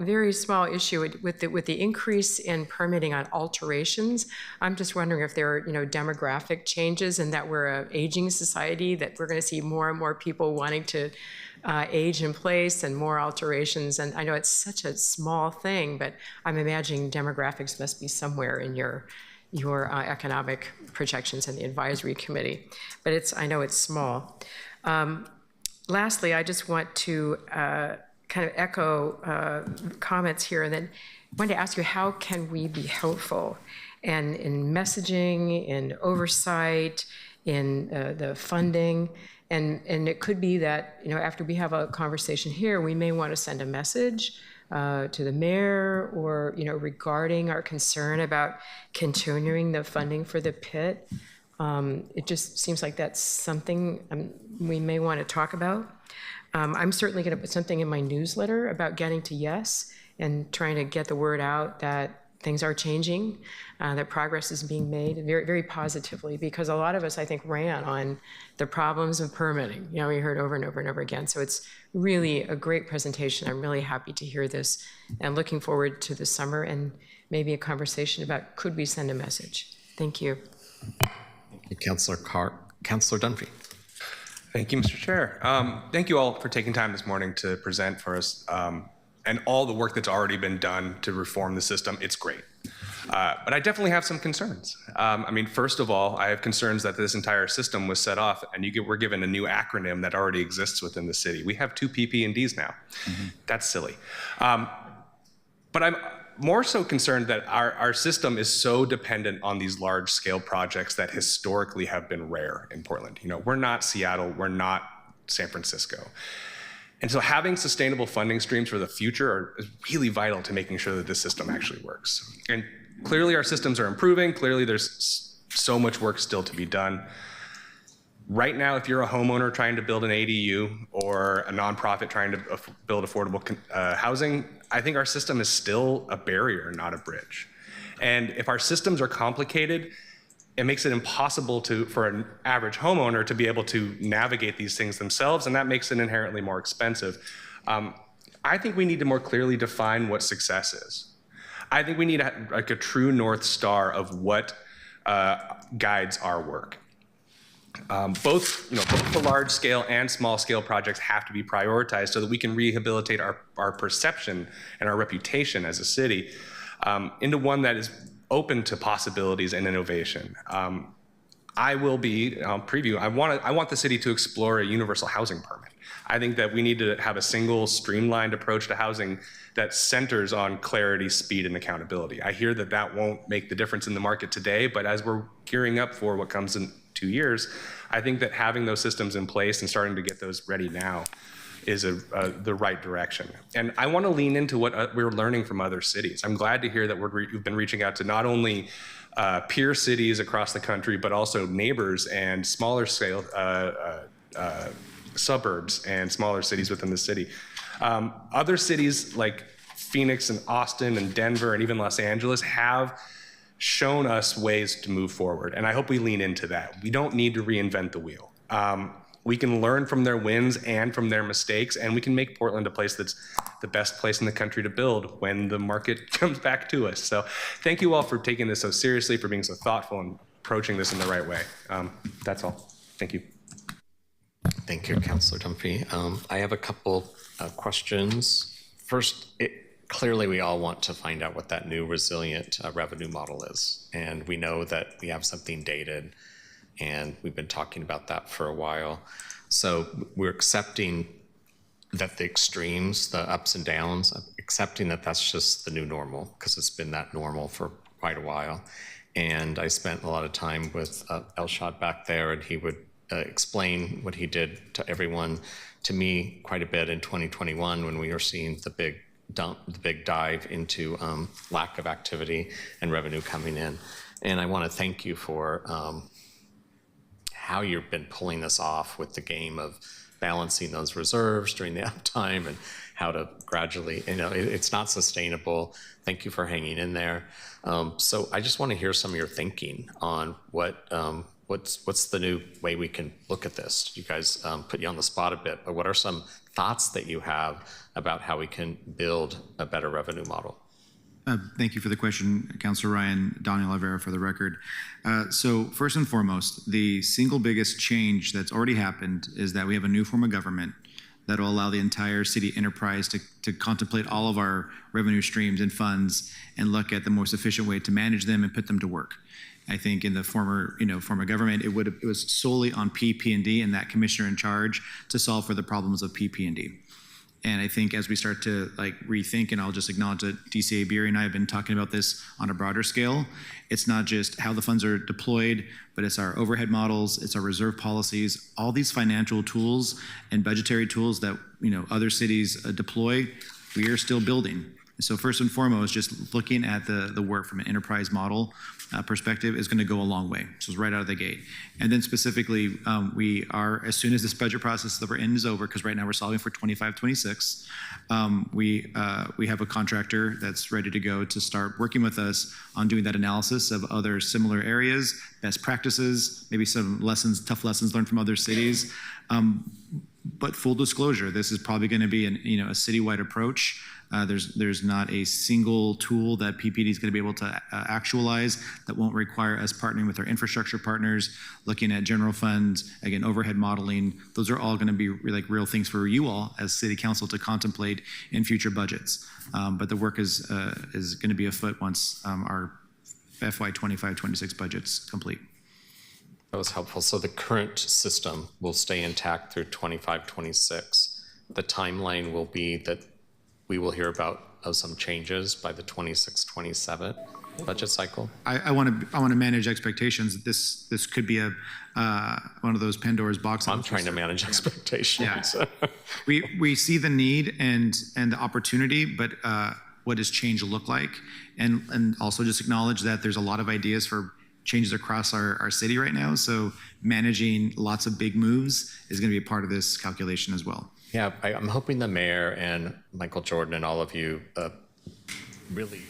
very small issue with the increase in permitting on alterations. I'm just wondering if there are demographic changes, and that we're an aging society, that we're going to see more and more people wanting to age in place and more alterations. And I know it's such a small thing, but I'm imagining demographics must be somewhere in your economic projections and the advisory committee. But I know it's small. Lastly, I just want to kind of echo comments here, and then I wanted to ask you, how can we be helpful and in messaging, in oversight, in the funding? And it could be that, after we have a conversation here, we may want to send a message to the mayor, or, regarding our concern about continuing the funding for the pit. It just seems like that's something we may want to talk about. I'm certainly going to put something in my newsletter about getting to yes and trying to get the word out that things are changing, that progress is being made very, very positively, because a lot of us, I think, ran on the problems of permitting. We heard over and over and over again. So it's really a great presentation. I'm really happy to hear this, and looking forward to the summer and maybe a conversation about, could we send a message? Thank you. Councillor Dunphy. Thank you, Mr. Chair. Thank you all for taking time this morning to present for us, and all the work that's already been done to reform the system. It's great. But I definitely have some concerns. First of all, I have concerns that this entire system was set off, and we're given a new acronym that already exists within the city. We have 2 PP&Ds now. Mm-hmm. That's silly. But I'm more so concerned that our system is so dependent on these large scale projects that historically have been rare in Portland. We're not Seattle, we're not San Francisco. And so having sustainable funding streams for the future is really vital to making sure that this system actually works. And clearly our systems are improving. Clearly there's so much work still to be done. Right now, if you're a homeowner trying to build an ADU or a nonprofit trying to build affordable housing, I think our system is still a barrier, not a bridge. And if our systems are complicated, it makes it impossible for an average homeowner to be able to navigate these things themselves, and that makes it inherently more expensive. I think we need to more clearly define what success is. I think we need a true North Star of what guides our work. Both the large scale and small scale projects have to be prioritized so that we can rehabilitate our perception and our reputation as a city into one that is open to possibilities and innovation. I'll preview, I want the city to explore a universal housing permit. I think that we need to have a single streamlined approach to housing that centers on clarity, speed, and accountability. I hear that won't make the difference in the market today, but as we're gearing up for what comes in 2 years, I think that having those systems in place and starting to get those ready now is the right direction. And I want to lean into what we're learning from other cities. I'm glad to hear that we've been reaching out to not only peer cities across the country, but also neighbors and smaller scale suburbs and smaller cities within the city. Other cities like Phoenix and Austin and Denver and even Los Angeles have shown us ways to move forward, and I hope we lean into that. We don't need to reinvent the wheel. We can learn from their wins and from their mistakes, and we can make Portland a place that's the best place in the country to build when the market comes back to us. So thank you all for taking this so seriously, for being so thoughtful and approaching this in the right way. That's all. Thank you. Thank you, Councillor Dunphy. I have a couple questions. First, clearly we all want to find out what that new resilient revenue model is. And we know that we have something dated, and we've been talking about that for a while. So we're accepting that the extremes, the ups and downs, accepting that that's just the new normal, because it's been that normal for quite a while. And I spent a lot of time with Elshad back there, and he would explain what he did to everyone, to me quite a bit in 2021 when we were seeing the big dive into lack of activity and revenue coming in. And I want to thank you for how you've been pulling this off with the game of balancing those reserves during the uptime and how to gradually, it's not sustainable. Thank you for hanging in there. So I just want to hear some of your thinking on what's the new way we can look at this. You guys put you on the spot a bit, but what are some thoughts that you have about how we can build a better revenue model? Thank you for the question, Councilor Ryan. Daniel Olivera for the record. So first and foremost, the single biggest change that's already happened is that we have a new form of government that will allow the entire city enterprise to contemplate all of our revenue streams and funds and look at the most efficient way to manage them and put them to work. I think in the former form of government, it was solely on PP&D and that commissioner in charge to solve for the problems of PP&D. And I think as we start to rethink, and I'll just acknowledge that DCA Beery and I have been talking about this on a broader scale, it's not just how the funds are deployed, but it's our overhead models, it's our reserve policies, all these financial tools and budgetary tools that other cities deploy, we are still building. So first and foremost, just looking at the work from an enterprise model perspective is going to go a long way. So it's right out of the gate. And then specifically, we are, as soon as this budget process is over, because right now we're solving for 25-26, we have a contractor that's ready to go to start working with us on doing that analysis of other similar areas, best practices, maybe some tough lessons learned from other cities. But full disclosure, this is probably going to be a citywide approach. There's not a single tool that PPD is going to be able to actualize that won't require us partnering with our infrastructure partners, looking at general funds, again, overhead modeling. Those are all going to be real things for you all as City Council to contemplate in future budgets. But the work is going to be afoot once our FY 25-26 budget's complete. That was helpful. So the current system will stay intact through 25-26. The timeline will be that we will hear about some changes by the 26-27 budget cycle. I want to manage expectations. This could be one of those Pandora's boxes. I'm trying to manage expectations. Yeah. we see the need and the opportunity, but what does change look like? And also just acknowledge that there's a lot of ideas for changes across our city right now. So managing lots of big moves is going to be a part of this calculation as well. Yeah, I'm hoping the mayor and Michael Jordan and all of you really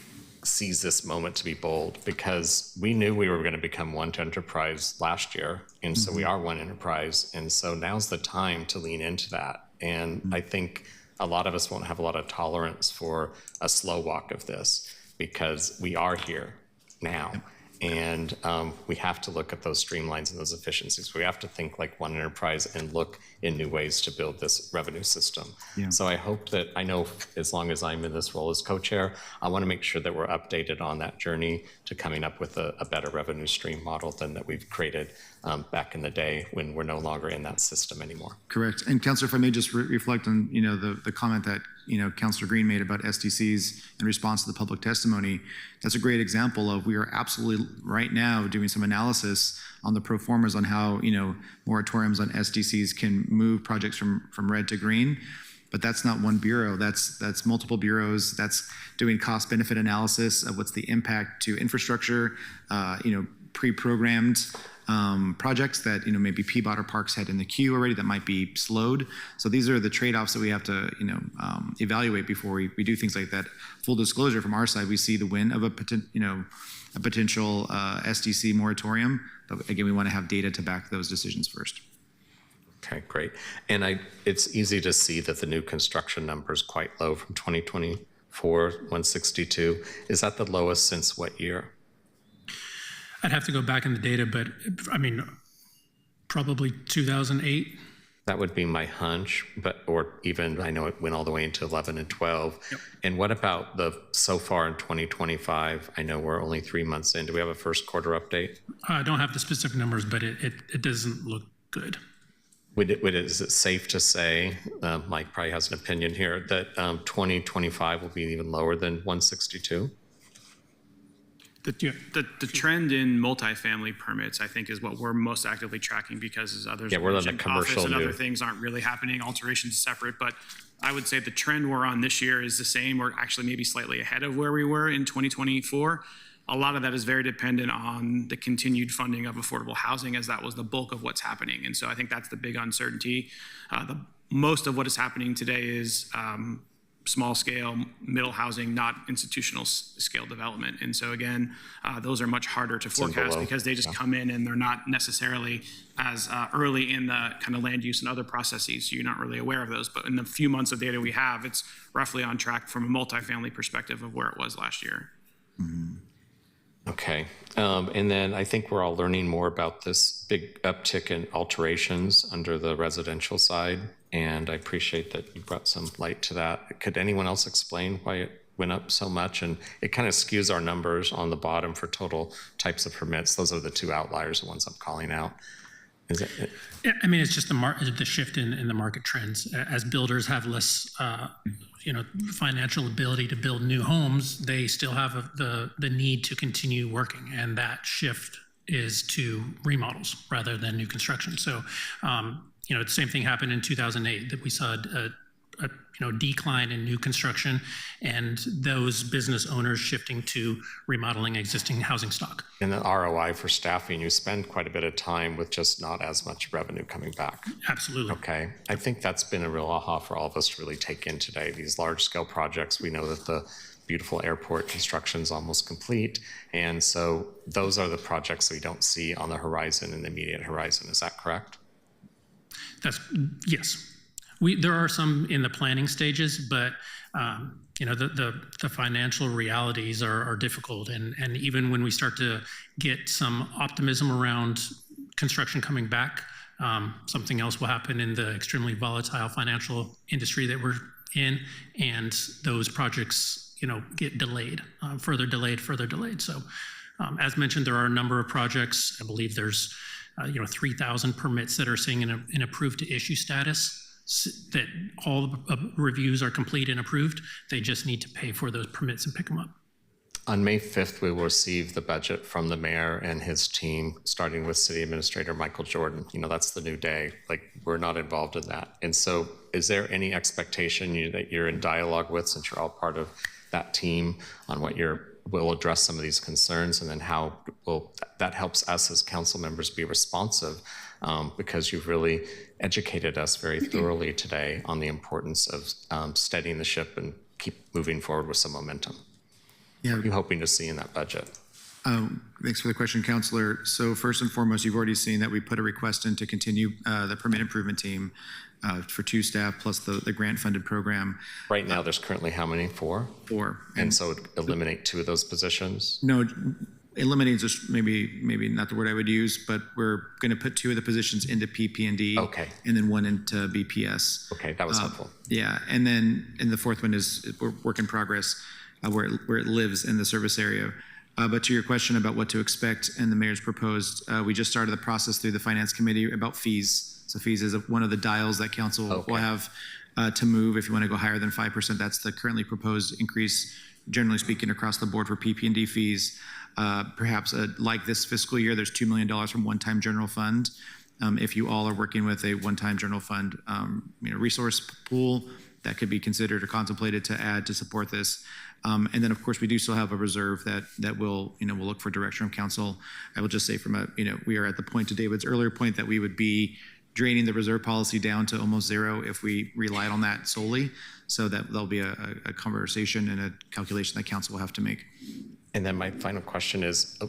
seize this moment to be bold, because we knew we were going to become one enterprise last year. And so we are one enterprise. And so now's the time to lean into that. And I think a lot of us won't have a lot of tolerance for a slow walk of this, because we are here now. And we have to look at those streamlines and those efficiencies. We have to think like one enterprise and look in new ways to build this revenue system. Yeah. So I hope that, I know as long as I'm in this role as co-chair, I want to make sure that we're updated on that journey to coming up with a better revenue stream model than that we've created back in the day when we're no longer in that system anymore. Correct. And Councillor, if I may just reflect on the comment that Councillor Green made about SDCs in response to the public testimony. That's a great example of, we are absolutely right now doing some analysis on the pro formas on how moratoriums on SDCs can move projects from red to green. But that's not one bureau. That's multiple bureaus. That's doing cost benefit analysis of what's the impact to infrastructure, pre-programmed projects that maybe PBOT or Parks had in the queue already that might be slowed. So these are the trade-offs that we have to evaluate before we do things like that. Full disclosure from our side, we see the win of a potential SDC moratorium, but again, we want to have data to back those decisions first. Okay, great. And it's easy to see that the new construction number is quite low from 2024, 162. Is that the lowest since what year? I'd have to go back in the data, but I mean, probably 2008. That would be my hunch, or even, I know it went all the way into 11 and 12. Yep. And what about so far in 2025? I know we're only 3 months in. Do we have a first quarter update? I don't have the specific numbers, but it doesn't look good. Is it safe to say, Mike probably has an opinion here, that 2025 will be even lower than 162? The trend in multifamily permits, I think, is what we're most actively tracking, because as others we're on the commercial and other things aren't really happening. Alterations separate, but I would say the trend we're on this year is the same, or actually maybe slightly ahead of where we were in 2024. a lot of that is very dependent on the continued funding of affordable housing, as that was the bulk of what's happening. And so I think that's the big uncertainty. Most of what is happening today is small scale, middle housing, not institutional scale development. And so again, those are much harder to forecast because they just come in and they're not necessarily as early in the kind of land use and other processes. So you're not really aware of those. But in the few months of data we have, it's roughly on track from a multifamily perspective of where it was last year. Mm-hmm. Okay. And then I think we're all learning more about this big uptick in alterations under the residential side. And I appreciate that you brought some light to that. Could anyone else explain why it went up so much? And it kind of skews our numbers on the bottom for total types of permits. Those are the two outliers, the ones I'm calling out. Is it? Yeah, I mean, it's just the shift in the market trends. As builders have less, financial ability to build new homes, they still have the need to continue working, and that shift is to remodels rather than new construction. So, the same thing happened in 2008 that we saw a decline in new construction and those business owners shifting to remodeling existing housing stock. And the ROI for staffing, you spend quite a bit of time with just not as much revenue coming back. Absolutely. Okay. I think that's been a real aha for all of us to really take in today. These large scale projects, we know that the beautiful airport construction is almost complete. And so those are the projects we don't see on the horizon, in the immediate horizon. Is that correct? Yes. There are some in the planning stages, but the financial realities are difficult. And even when we start to get some optimism around construction coming back, something else will happen in the extremely volatile financial industry that we're in, and those projects, get delayed, further delayed. So, as mentioned, there are a number of projects. I believe there's 3,000 permits that are seeing an approved to issue status, that all the reviews are complete and approved. They just need to pay for those permits and pick them up. On May 5th, we will receive the budget from the mayor and his team, starting with City Administrator Michael Jordan. That's the new day. We're not involved in that. And so is there any expectation that you're in dialogue with, since you're all part of that team, on what will address some of these concerns, and then how will that helps us as council members be responsive, because you've really educated us very thoroughly today on the importance of steadying the ship and keep moving forward with some momentum. Yeah. What are you hoping to see in that budget? Thanks for the question, Councilor. So first and foremost, you've already seen that we put a request in to continue the permit improvement team for 2 staff plus the grant-funded program. Right now, there's currently how many? 4? 4. And so eliminate 2 of those positions? No, eliminates is maybe not the word I would use, but we're going to put 2 of the positions into PP&D. Okay. And then 1 into BPS. Okay, that was helpful. Yeah, and the 4th one is work in progress, where it lives in the service area. But to your question about what to expect and the mayor's proposed, we just started the process through the finance committee about fees. So fees is one of the dials that council will have to move. If you want to go higher than 5%, that's the currently proposed increase, generally speaking, across the board for PP&D fees. Perhaps like this fiscal year, there's $2 million from one-time general fund. If you all are working with a one-time general fund resource pool, that could be considered or contemplated to add to support this. And then, of course, we do still have a reserve that will we'll look for direction from council. I will just say we are at the point, to David's earlier point, that we would be draining the reserve policy down to almost 0 if we relied on that solely. So that there'll be a conversation and a calculation that council will have to make. And then my final question is,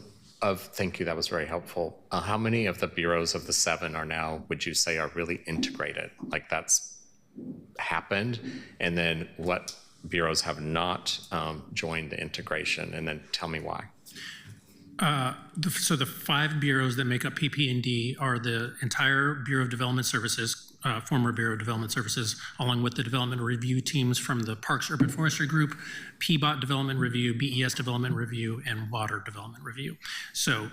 thank you, that was very helpful. How many of the bureaus of the 7 are now, would you say, are really integrated? Like that's happened? And then what bureaus have not joined the integration? And then tell me why. So the 5 bureaus that make up PP&D are the entire Bureau of Development Services, former Bureau of Development Services, along with the development review teams from the Parks Urban Forestry Group, PBOT Development Review, BES Development Review, and Water Development Review. So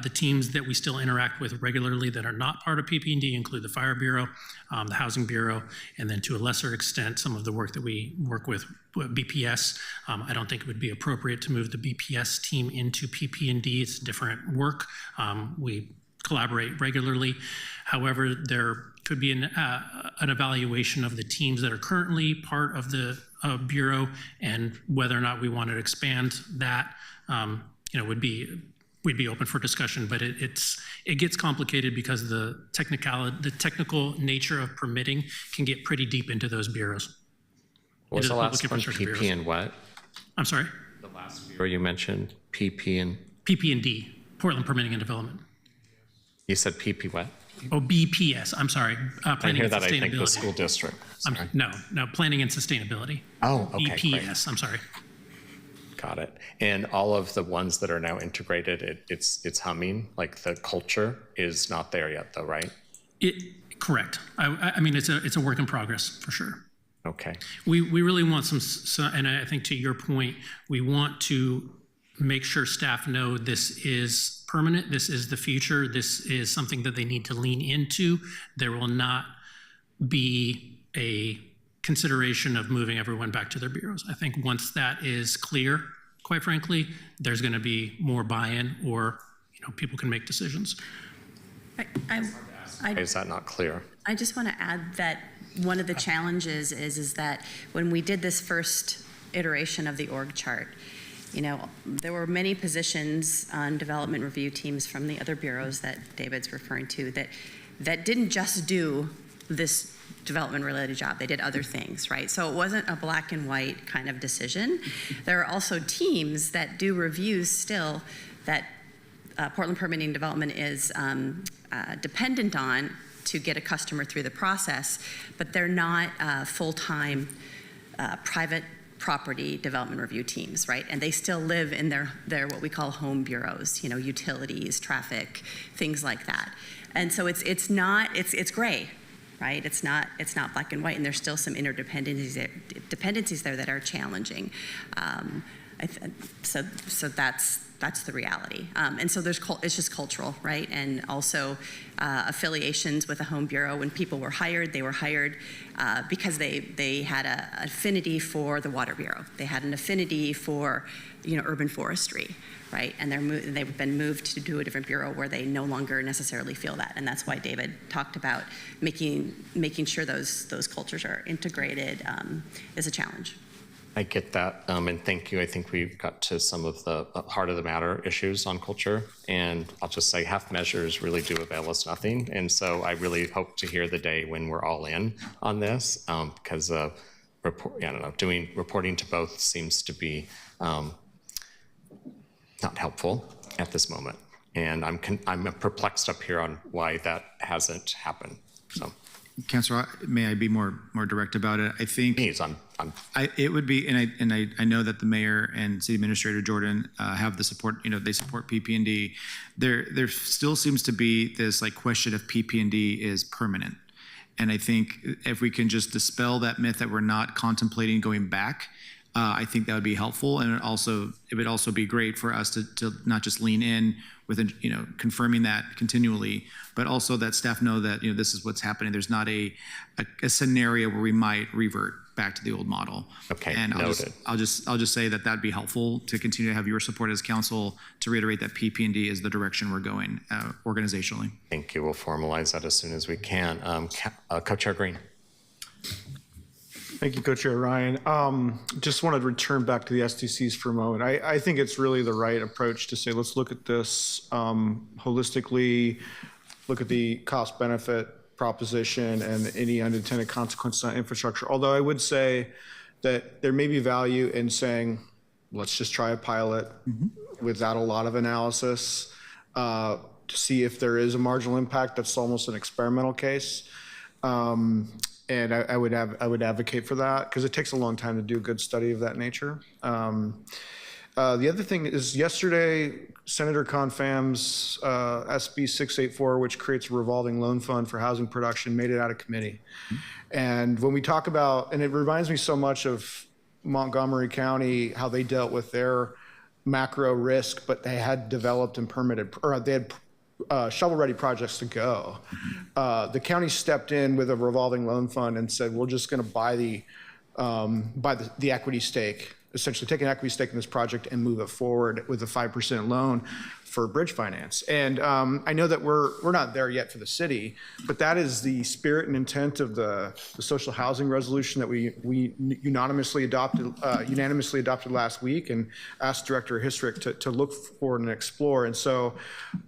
the teams that we still interact with regularly that are not part of PP&D include the Fire Bureau, the Housing Bureau, and then to a lesser extent, some of the work that we work with BPS. I don't think it would be appropriate to move the BPS team into PP&D. It's different work. We collaborate regularly. However, there could be an evaluation of the teams that are currently part of the Bureau and whether or not we want to expand that. we'd be open for discussion, but it gets complicated because the technical nature of permitting can get pretty deep into those bureaus. What was into the public last one? infrastructure PP bureaus. and what? I'm sorry? The last bureau you mentioned, PP and, PP&D, Portland Permitting and Development. you said PP what? Oh, BPS, I'm sorry. I Planning hear and that, I think, the Sustainability. school district. Sorry. No, Planning and Sustainability. Oh, okay, great. BPS, I'm sorry. Got it. And all of the ones that are now integrated, it's humming, like the culture is not there yet though, right? Correct. I mean, it's a work in progress for sure. Okay. We really want some, and I think to your point, we want to make sure staff know this is permanent, this is the future, this is something that they need to lean into. There will not be a consideration of moving everyone back to their bureaus. I think once that is clear, quite frankly, there's going to be more buy-in, or people can make decisions. Is that not clear? I just want to add that one of the challenges is that when we did this first iteration of the org chart, there were many positions on development review teams from the other bureaus that David's referring to that didn't just do this development-related job. They did other things, right? So it wasn't a black and white kind of decision. There are also teams that do reviews still that Portland Permitting Development is dependent on to get a customer through the process, but they're not full-time private property development review teams, right? And they still live in their what we call home bureaus, utilities, traffic, things like that. And so it's gray, right? It's not black and white, and there's still some interdependencies there that are challenging. So that's the reality. And so it's just cultural, right? And also affiliations with a home bureau. When people were hired, they were hired because they had an affinity for the water bureau. They had an affinity for urban forestry, right? And they've been moved to do a different bureau where they no longer necessarily feel that. And that's why David talked about making sure those cultures are integrated is a challenge. I get that, and thank you. I think we've got to some of the heart of the matter issues on culture, and I'll just say half measures really do avail us nothing, and so I really hope to hear the day when we're all in on this, because doing reporting to both seems to be not helpful at this moment, and I'm perplexed up here on why that hasn't happened. So. Councilor, may I be more direct about it? I think it would be, and I know that the mayor and city administrator Jordan have the support. They support PP&D. There still seems to be this question if PP&D is permanent, and I think if we can just dispel that myth that we're not contemplating going back, I think that would be helpful, and it would also be great for us to not just lean in with confirming that continually, but also that staff know that this is what's happening. There's not a scenario where we might revert back to the old model. Okay, and noted. I'll just say that that'd be helpful to continue to have your support as council to reiterate that PP&D is the direction we're going organizationally. Thank you. We'll formalize that as soon as we can. Co-Chair Green. Thank you, Co-Chair Ryan. Just want to return back to the SDCs for a moment. I think it's really the right approach to say, let's look at this holistically, look at the cost-benefit proposition and any unintended consequences on infrastructure. Although I would say that there may be value in saying, let's just try a pilot without a lot of analysis to see if there is a marginal impact. That's almost an experimental case. And I would advocate for that because it takes a long time to do a good study of that nature. The other thing is yesterday, Senator Confam's SB 684, which creates a revolving loan fund for housing production, made it out of committee. And when we talk about, and it reminds me so much of Montgomery County, how they dealt with their macro risk, but they had developed and permitted, or they had shovel-ready projects to go. The county stepped in with a revolving loan fund and said, we're just going to buy the equity stake essentially take an equity stake in this project and move it forward with a 5% loan for bridge finance. And I know that we're not there yet for the city, but that is the spirit and intent of the social housing resolution that we unanimously adopted last week, and asked Director Histrick to look forward and explore. And so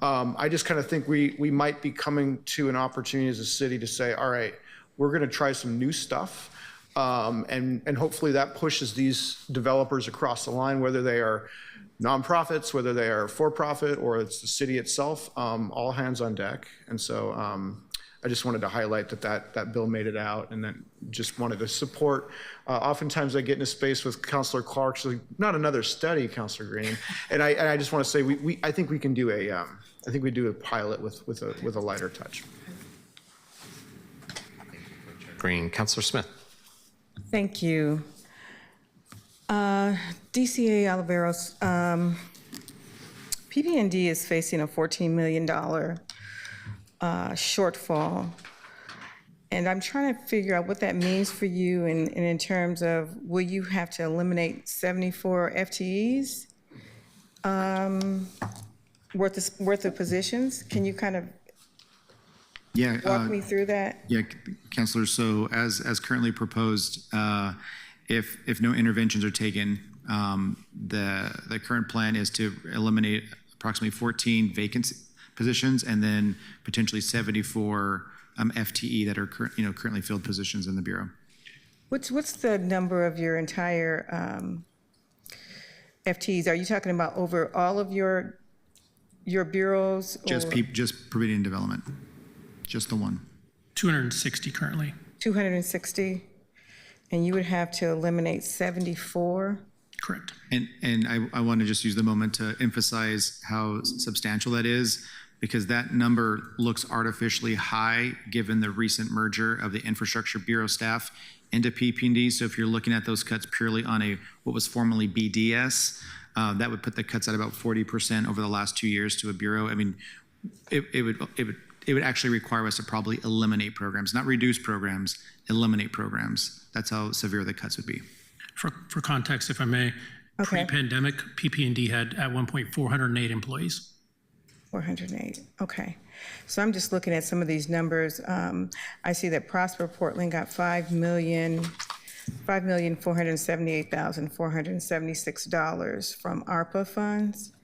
I just kind of think we might be coming to an opportunity as a city to say, all right, we're going to try some new stuff. And hopefully that pushes these developers across the line, whether they are nonprofits, whether they are for-profit, or it's the city itself, all hands on deck. And so I just wanted to highlight that bill made it out, and then just wanted to support. Oftentimes I get in a space with Councilor Clark, she's like, not another study, Councilor Green. And I just want to say, I think we can do I think we do a pilot with a lighter touch. Green. Councilor Smith. Thank you. DCA Oliveros, PP&D is facing a $14 million shortfall. And I'm trying to figure out what that means for you and in terms of, will you have to eliminate 74 FTEs worth of positions? Can you kind of walk me through that? Yeah, Councilor, so as currently proposed, if no interventions are taken, the current plan is to eliminate approximately 14 vacant positions and then potentially 74 FTE that are currently filled positions in the Bureau. What's the number of your entire FTEs? Are you talking about over all of your bureaus? Just permitting and development, just the one. 260 currently. 260? And you would have to eliminate 74? Correct. And I want to just use the moment to emphasize how substantial that is, because that number looks artificially high given the recent merger of the Infrastructure Bureau staff into PP&D. So if you're looking at those cuts purely on what was formerly BDS, that would put the cuts at about 40% over the last 2 years to a bureau. I mean, it would actually require us to probably eliminate programs, not reduce programs, eliminate programs. That's how severe the cuts would be. For context, if I may, pre-pandemic, PP&D had at one point 408 employees. 408, okay. So I'm just looking at some of these numbers. I see that Prosper Portland got $5,478,476 from ARPA funds.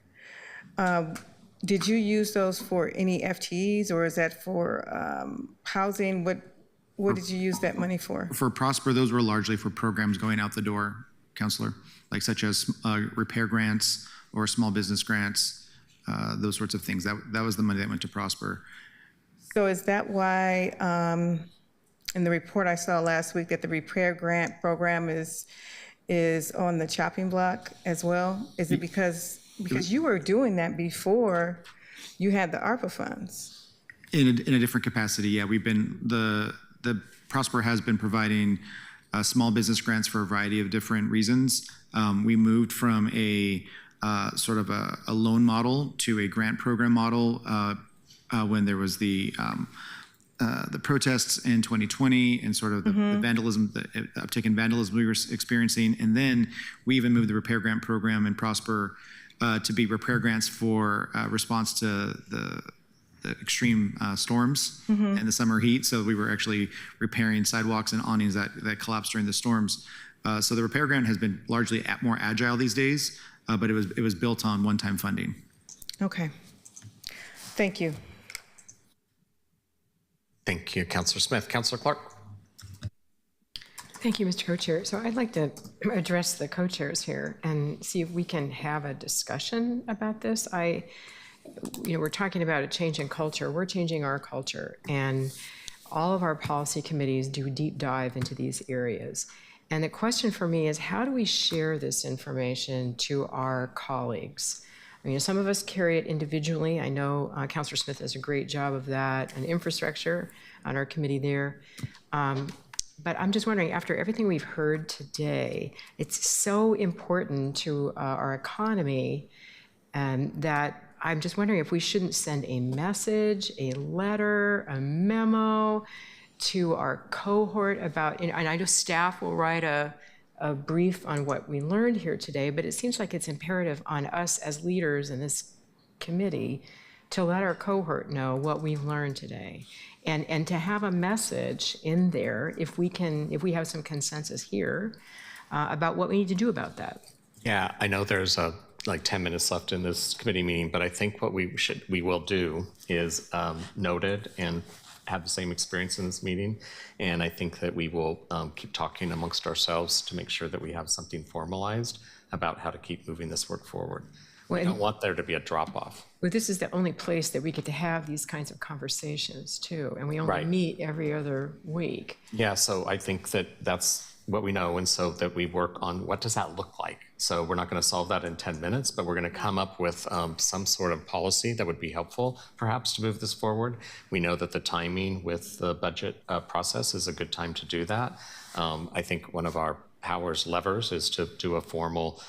Did you use those for any FTEs, or is that for housing? What did you use that money for? For Prosper, those were largely for programs going out the door, Councilor, like such as repair grants or small business grants, those sorts of things. That was the money that went to Prosper. So is that why in the report I saw last week that the repair grant program is on the chopping block as well? Is it because you were doing that before you had the ARPA funds? In a different capacity, yeah. We've been, the Prosper has been providing small business grants for a variety of different reasons. We moved from a sort of a loan model to a grant program model when there was the protests in 2020 and sort of the vandalism, the uptick in vandalism we were experiencing. And then we even moved the repair grant program in Prosper to be repair grants for response to the extreme storms and the summer heat. So we were actually repairing sidewalks and awnings that collapsed during the storms. So the repair grant has been largely more agile these days, but it was built on one-time funding. Okay. Thank you. Thank you, Councilor Smith. Councilor Clark. Thank you, Mr. Co-Chair. So I'd like to address the co-chairs here and see if we can have a discussion about this. We're talking about a change in culture. We're changing our culture, and all of our policy committees do deep dive into these areas. And the question for me is, how do we share this information to our colleagues? I mean, some of us carry it individually. I know Councilor Smith does a great job of that, and infrastructure on our committee there. But I'm just wondering, after everything we've heard today, it's so important to our economy, and that I'm just wondering if we shouldn't send a message, a letter, a memo to our cohort about, and I know staff will write a a brief on what we learned here today, but it seems like it's imperative on us as leaders in this committee to let our cohort know what we've learned today, and to have a message in there if we have some consensus here about what we need to do about that. Yeah, I know there's like 10 minutes left in this committee meeting, but I think what we will do is noted and have the same experience in this meeting. And I think that we will keep talking amongst ourselves to make sure that we have something formalized about how to keep moving this work forward. We don't want there to be a drop-off. Well, this is the only place that we get to have these kinds of conversations too, and we only meet every other week. Yeah, so I think that that's what we know, and so that we work on what does that look like. So we're not going to solve that in 10 minutes, but we're going to come up with some sort of policy that would be helpful, perhaps, to move this forward. We know that the timing with the budget process is a good time to do that. I think one of our levers is to do a formal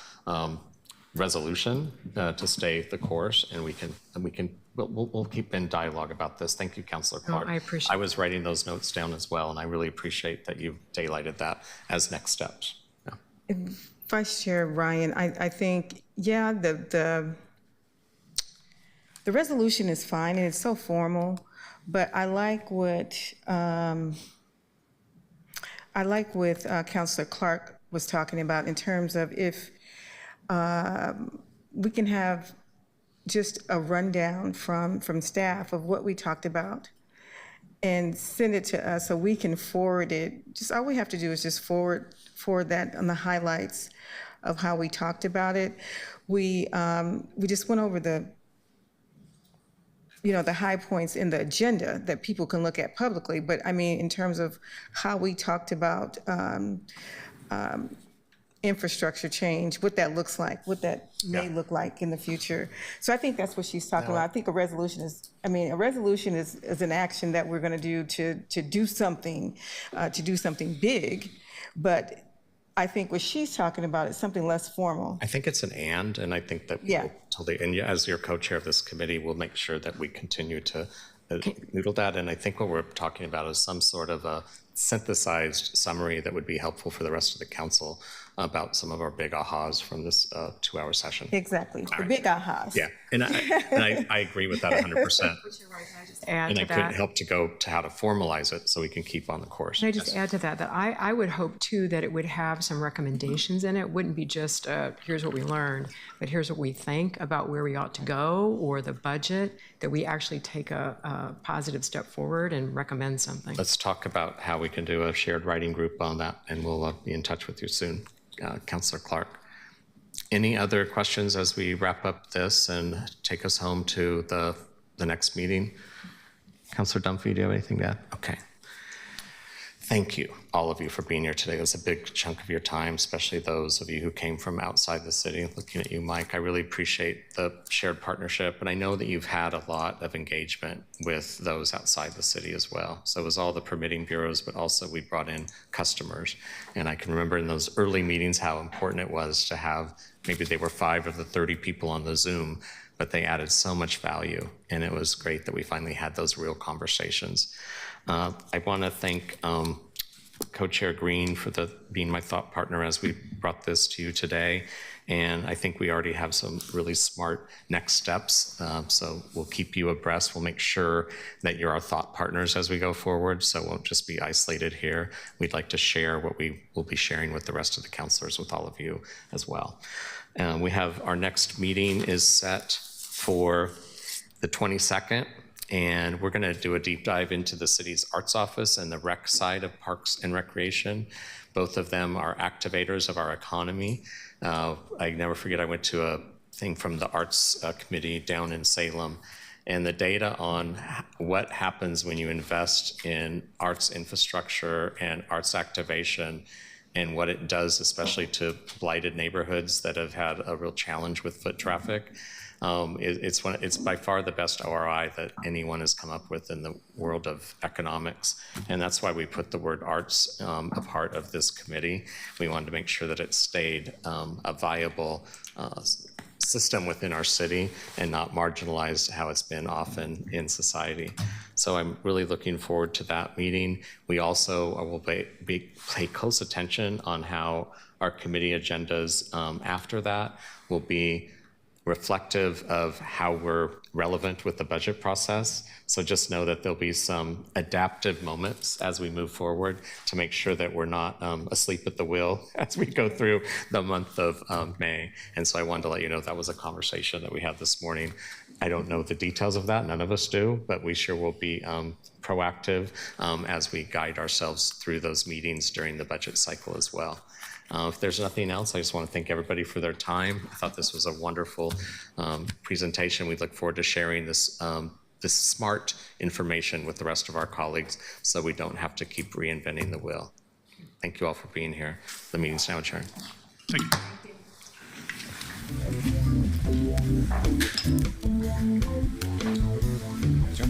resolution to stay the course, and we'll keep in dialogue about this. Thank you, Councilor Clark. I appreciate it. I was writing those notes down as well, and I really appreciate that you've daylighted that as next steps. Yeah. Vice Chair Ryan, I think, yeah, the resolution is fine and it's so formal, but I like what Councilor Clark was talking about in terms of if we can have just a rundown from staff of what we talked about and send it to us so we can forward it. Just all we have to do is just forward that on the highlights of how we talked about it. We just went over the high points in the agenda that people can look at publicly, but I mean, in terms of how we talked about infrastructure change, what that looks like, what that may look like in the future. So I think that's what she's talking about. I think a resolution is an action that we're going to do to do something big, but I think what she's talking about is something less formal. I think it's an and I think that we'll totally, and as your co-chair of this committee, we'll make sure that we continue to noodle that. And I think what we're talking about is some sort of a synthesized summary that would be helpful for the rest of the council about some of our big ahas from this 2-hour session. Exactly, the big ahas. Yeah, and I agree with that 100%. And I couldn't help to go to how to formalize it so we can keep on the course. Can I just add to that I would hope too that it would have some recommendations in it. It wouldn't be just here's what we learned, but here's what we think about where we ought to go or the budget, that we actually take a positive step forward and recommend something. Let's talk about how we can do a shared writing group on that, and we'll be in touch with you soon. Councilor Clark. Any other questions as we wrap up this and take us home to the next meeting? Councilor Dunphy, do you have anything to add? Okay. Thank you, all of you, for being here today. It was a big chunk of your time, especially those of you who came from outside the city. Looking at you, Mike, I really appreciate the shared partnership, and I know that you've had a lot of engagement with those outside the city as well. So it was all the permitting bureaus, but also we brought in customers. And I can remember in those early meetings how important it was to have, maybe they were 5 of the 30 people on the Zoom, but they added so much value, and it was great that we finally had those real conversations. I want to thank Co-Chair Green for being my thought partner as we brought this to you today, and I think we already have some really smart next steps, so we'll keep you abreast. We'll make sure that you're our thought partners as we go forward, so it won't just be isolated here. We'd like to share what we will be sharing with the rest of the councilors, with all of you as well. We have our next meeting is set for the 22nd, and we're going to do a deep dive into the city's arts office and the rec side of Parks and Recreation. Both of them are activators of our economy. I never forget, I went to a thing from the Arts Committee down in Salem, and the data on what happens when you invest in arts infrastructure and arts activation and what it does, especially to blighted neighborhoods that have had a real challenge with foot traffic. It's by far the best ORI that anyone has come up with in the world of economics, and that's why we put the word arts a part of this committee. We wanted to make sure that it stayed a viable system within our city and not marginalize how it's been often in society. So I'm really looking forward to that meeting. We also will pay close attention on how our committee agendas after that will be reflective of how we're relevant with the budget process. So just know that there'll be some adaptive moments as we move forward to make sure that we're not asleep at the wheel as we go through the month of May. And so I wanted to let you know that was a conversation that we had this morning. I don't know the details of that, none of us do, but we sure will be proactive as we guide ourselves through those meetings during the budget cycle as well. If there's nothing else, I just want to thank everybody for their time. I thought this was a wonderful presentation. We look forward to sharing this this smart information with the rest of our colleagues so we don't have to keep reinventing the wheel. Thank you all for being here. The meeting's now adjourned. Thank you. Sure.